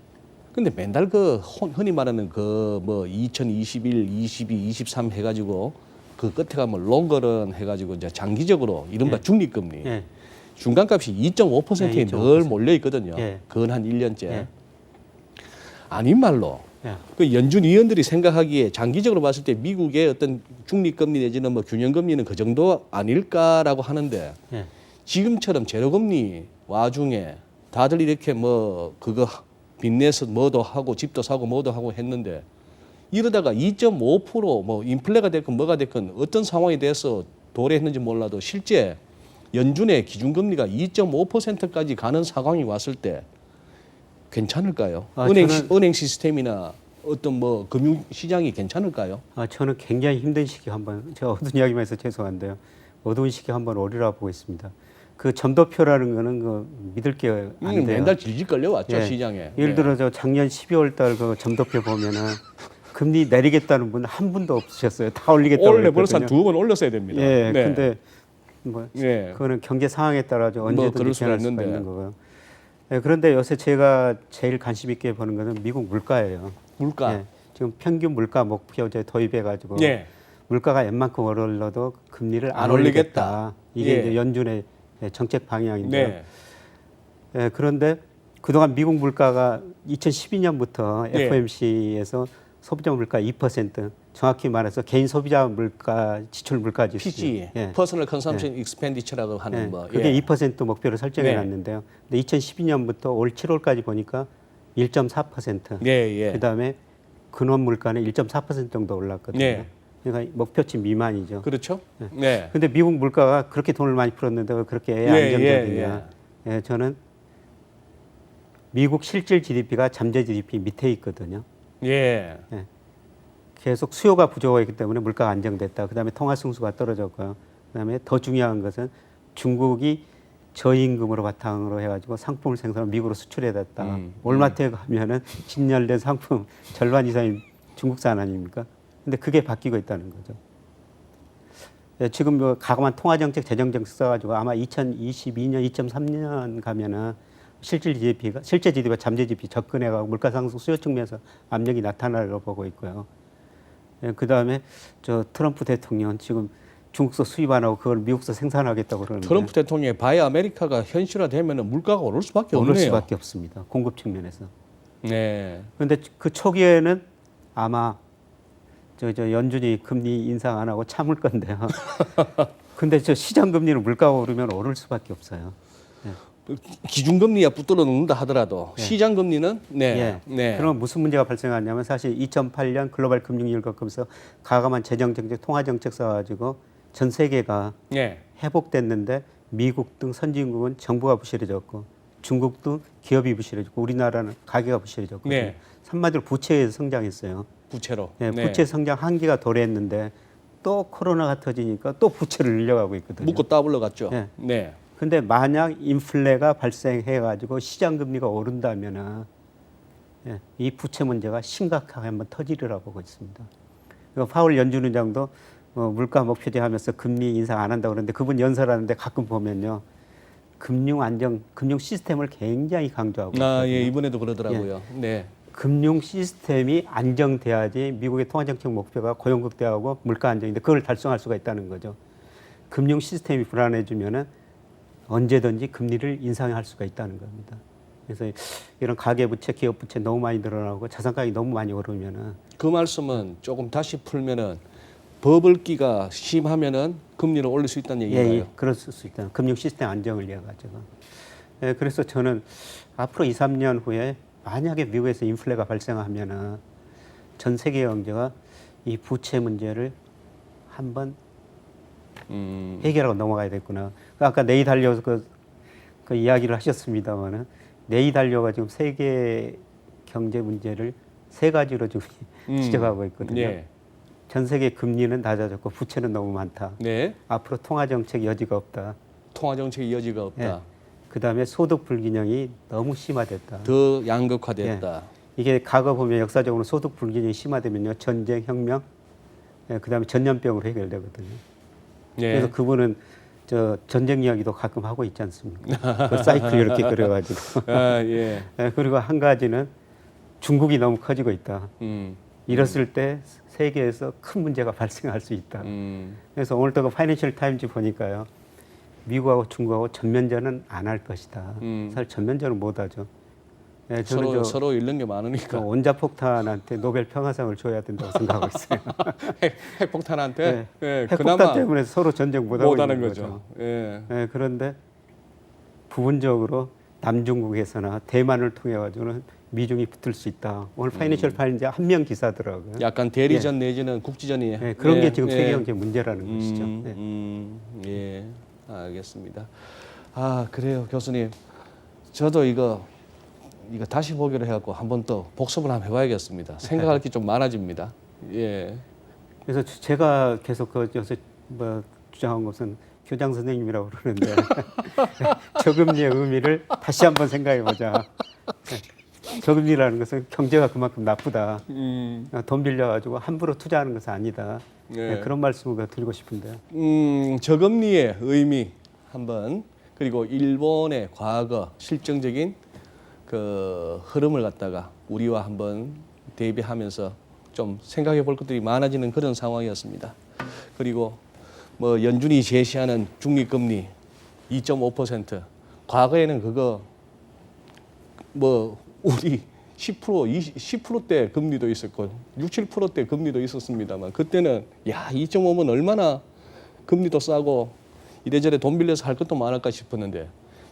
근데 맨날 그 흔히 말하는 그 뭐 2021, 22, 23 해가지고 그 끝에 가면 롱거런 해가지고 이제 장기적으로 이른바 중립금리 중간값이 2.5%에 늘 몰려 있거든요. 근 한 1년째. 아닌 말로 그 연준 위원들이 생각하기에 장기적으로 봤을 때 미국의 어떤 중립금리 내지는 뭐 균형금리는 그 정도 아닐까라고 하는데 지금처럼 제로금리 와중에 다들 이렇게 뭐 그거 빚내서 뭐도 하고 집도 사고 뭐도 하고 했는데 이러다가 2.5%뭐 인플레가 됐건 뭐가 됐건 어떤 상황에 대해서 도래했는지 몰라도 실제 연준의 기준금리가 2.5%까지 가는 상황이 왔을 때 괜찮을까요? 은행 시스템이나 어떤 뭐 금융 시장이 괜찮을까요? 저는 굉장히 힘든 시기 한번 제가 어두운 이야기만 해서 죄송한데요. 어두운 시기 한번 오리라 보고 있습니다. 그 점도표라는 거는 그 믿을 게 안 돼요. 맨날 질질 끌려왔죠 예. 시장에. 예를 들어 저 작년 12월 달 그 점도표 보면은 금리 내리겠다는 분 한 분도 없으셨어요. 다 올리겠다고 원래 벌써 그랬거든요. 한 2번 올렸어야 됩니다. 예. 네. 근데 뭐 예. 그거는 경제 상황에 따라 뭐 언제든지 그럴 수가 변할 수가 있는데. 있는 거고요. 예, 그런데 요새 제가 제일 관심 있게 보는 것은 미국 물가예요. 물가. 예, 지금 평균 물가 목표제 도입해가지고 예. 물가가 웬만큼 오르러도 금리를 안 안 올리겠다. 올리겠다. 이게 예. 이제 연준의 정책 방향인데요. 네. 예, 그런데 그동안 미국 물가가 2012년부터 예. FOMC에서 소비자 물가 2%, 정확히 말해서 개인 소비자 물가 지출 물가 지수. PG, 예. Personal Consumption Expenditure라고 하는 예, 뭐. 그게 예. 2% 목표를 설정해 네. 놨는데요. 근데 2012년부터 올 7월까지 보니까 1.4%. 예, 예. 그다음에 근원 물가는 1.4% 정도 올랐거든요. 네. 그러니까 목표치 미만이죠. 그렇죠? 네. 근데 미국 물가가 그렇게 돈을 많이 풀었는데 왜 그렇게 안정적이냐? 예, 저는 미국 실질 GDP가 잠재 GDP 밑에 있거든요. 예. 계속 수요가 부족하기 때문에 물가가 안정됐다. 그다음에 통화 승수가 떨어졌고요. 그다음에 더 중요한 것은 중국이 저임금으로 바탕으로 해가지고 상품을 생산하고 미국으로 수출해놨다. 월마트에 가면은 진열된 상품 절반 이상이 중국산 아닙니까? 근데 그게 바뀌고 있다는 거죠. 예, 지금 뭐 가감한 통화정책, 재정정책 써가지고 아마 2022년, 2023년 가면은 실제 GDP가 잠재 GDP 접근해가고 물가 상승 수요 측면에서 압력이 나타나려고 보고 있고요. 예, 그 다음에 저 트럼프 대통령은 지금 중국서 수입 안 하고 그걸 미국서 생산하겠다고 그러는데 트럼프 대통령의 바이 아메리카가 현실화되면 물가가 오를 수밖에 없네요. 오를 수밖에 없습니다. 공급 측면에서. 네. 그런데 그 초기에는 아마 저 연준이 금리 인상 안 하고 참을 건데요. 근데 저 시장 금리는 물가가 오르면 오를 수밖에 없어요. 기준금리야 붙들어 놓는다 하더라도 예. 시장금리는 네. 예. 네. 그러면 무슨 문제가 발생하냐면 사실 2008년 글로벌 금융위기를 겪으면서 가감한 재정정책, 통화정책 써가지고 전 세계가 네. 회복됐는데 미국 등 선진국은 정부가 부실해졌고 중국 등 기업이 부실해졌고 우리나라는 가계가 부실해졌고 네. 한마디로 부채에서 성장했어요. 부채로. 예, 네. 부채 성장 한계가 도래했는데 또 코로나가 터지니까 또 부채를 늘려가고 있거든요. 묶고 따블러 갔죠. 예. 네. 근데 만약 인플레가 발생해가지고 시장 금리가 오른다면은 예, 이 부채 문제가 심각하게 한번 터지리라고 보고 있습니다. 파월 연준 의장도 물가 목표제 하면서 금리 인상 안 한다고 그러는데 그분 연설하는데 가끔 보면요. 금융 시스템을 굉장히 강조하고 있거든요. 예, 이번에도 그러더라고요. 네. 금융 시스템이 안정돼야지 미국의 통화정책 목표가 고용 극대화하고 물가 안정인데 그걸 달성할 수가 있다는 거죠. 금융 시스템이 불안해지면은 언제든지 금리를 인상할 수가 있다는 겁니다. 그래서 이런 가계부채, 기업부채 너무 많이 늘어나고 자산가격이 너무 많이 오르면은 그 말씀은 조금 다시 풀면은 버블기가 심하면은 금리를 올릴 수 있다는 얘기인가요? 예, 그럴 수 있다. 금융 시스템 안정을 위해 가지고. 예, 그래서 저는 앞으로 2, 3년 후에 만약에 미국에서 인플레가 발생하면은 전 세계 경제가 이 부채 문제를 한번 해결하고 넘어가야 됐구나. 아까 네이 달려 그 이야기를 하셨습니다만은 네이 달려가 지금 세계 경제 문제를 세 가지로 지금 지적하고 있거든요. 네. 전 세계 금리는 낮아졌고 부채는 너무 많다. 네. 앞으로 통화 정책 여지가 없다. 통화 정책의 여지가 없다. 예. 그다음에 소득 불균형이 너무 심화됐다. 더 양극화됐다. 이게 과거 보면 역사적으로 소득 불균형이 심화되면요 전쟁, 혁명, 예, 그다음에 전염병으로 해결되거든요. 예. 그래서 그분은 저 전쟁 이야기도 가끔 하고 있지 않습니까? 그 사이클 이렇게 그려가지고. 아, 예. 예, 그리고 한 가지는 중국이 너무 커지고 있다. 이랬을 때 세계에서 큰 문제가 발생할 수 있다. 그래서 오늘도 그 파이낸셜 타임즈 보니까요. 미국하고 중국하고 전면전은 안 할 것이다. 사실 전면전은 못 하죠. 예, 저는 서로 잃는 게 많으니까. 원자폭탄한테 노벨 평화상을 줘야 된다고 생각하고 있어요. 핵폭탄한테 네. 예, 핵폭탄 그나마 때문에 서로 전쟁 못 하고 못하는 있는 거죠. 예. 예, 그런데 부분적으로 남중국에서나 대만을 통해 가지고는 미중이 붙을 수 있다. 오늘 파이낸셜 타임즈 이제 한 명 기사더라고요. 약간 대리전 내지는 국지전이 네, 그런 예, 게 지금 예. 세계 경제 문제라는 것이죠. 네. 예, 알겠습니다. 아 그래요, 교수님. 저도 이거 다시 보기로 해갖고 한번 또 복습을 한번 해봐야겠습니다. 생각할 게 좀 많아집니다. 예. 그래서 제가 계속 그 요새 뭐 주장한 것은 교장 선생님이라고 그러는데 저금리의 의미를 다시 한번 생각해 보자. 저금리라는 것은 경제가 그만큼 나쁘다. 돈 빌려가지고 함부로 투자하는 것은 아니다. 예. 그런 말씀을 드리고 싶은데요. 저금리의 의미 한번 그리고 일본의 과거 실정적인 그 흐름을 갖다가 우리와 한번 대비하면서 좀 생각해 볼 것들이 많아지는 그런 상황이었습니다. 그리고 뭐 연준이 제시하는 중립금리 2.5% 과거에는 그거 뭐 우리 10%, 10%대 금리도 있었고 6, 7%대 금리도 있었습니다만 그때는 야 2.5면 얼마나 금리도 싸고 이래저래 돈 빌려서 할 것도 많을까 싶었는데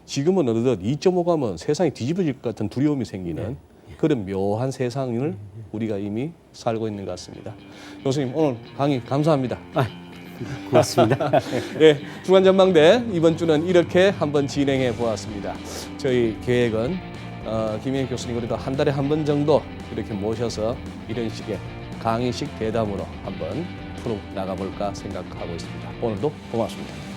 지금은 어느덧 2.5 가면 세상이 뒤집어질 것 같은 두려움이 생기는 그런 묘한 세상을 우리가 이미 살고 있는 것 같습니다. 교수님 오늘 강의 감사합니다. 고맙습니다. 네, 중간전망대 이번 주는 이렇게 한번 진행해 보았습니다. 저희 계획은 김혜희 교수님 그래도 한 달에 한 번 정도 이렇게 모셔서 이런 식의 강의식 대담으로 한번 풀어 나가볼까 생각하고 있습니다. 오늘도 고맙습니다.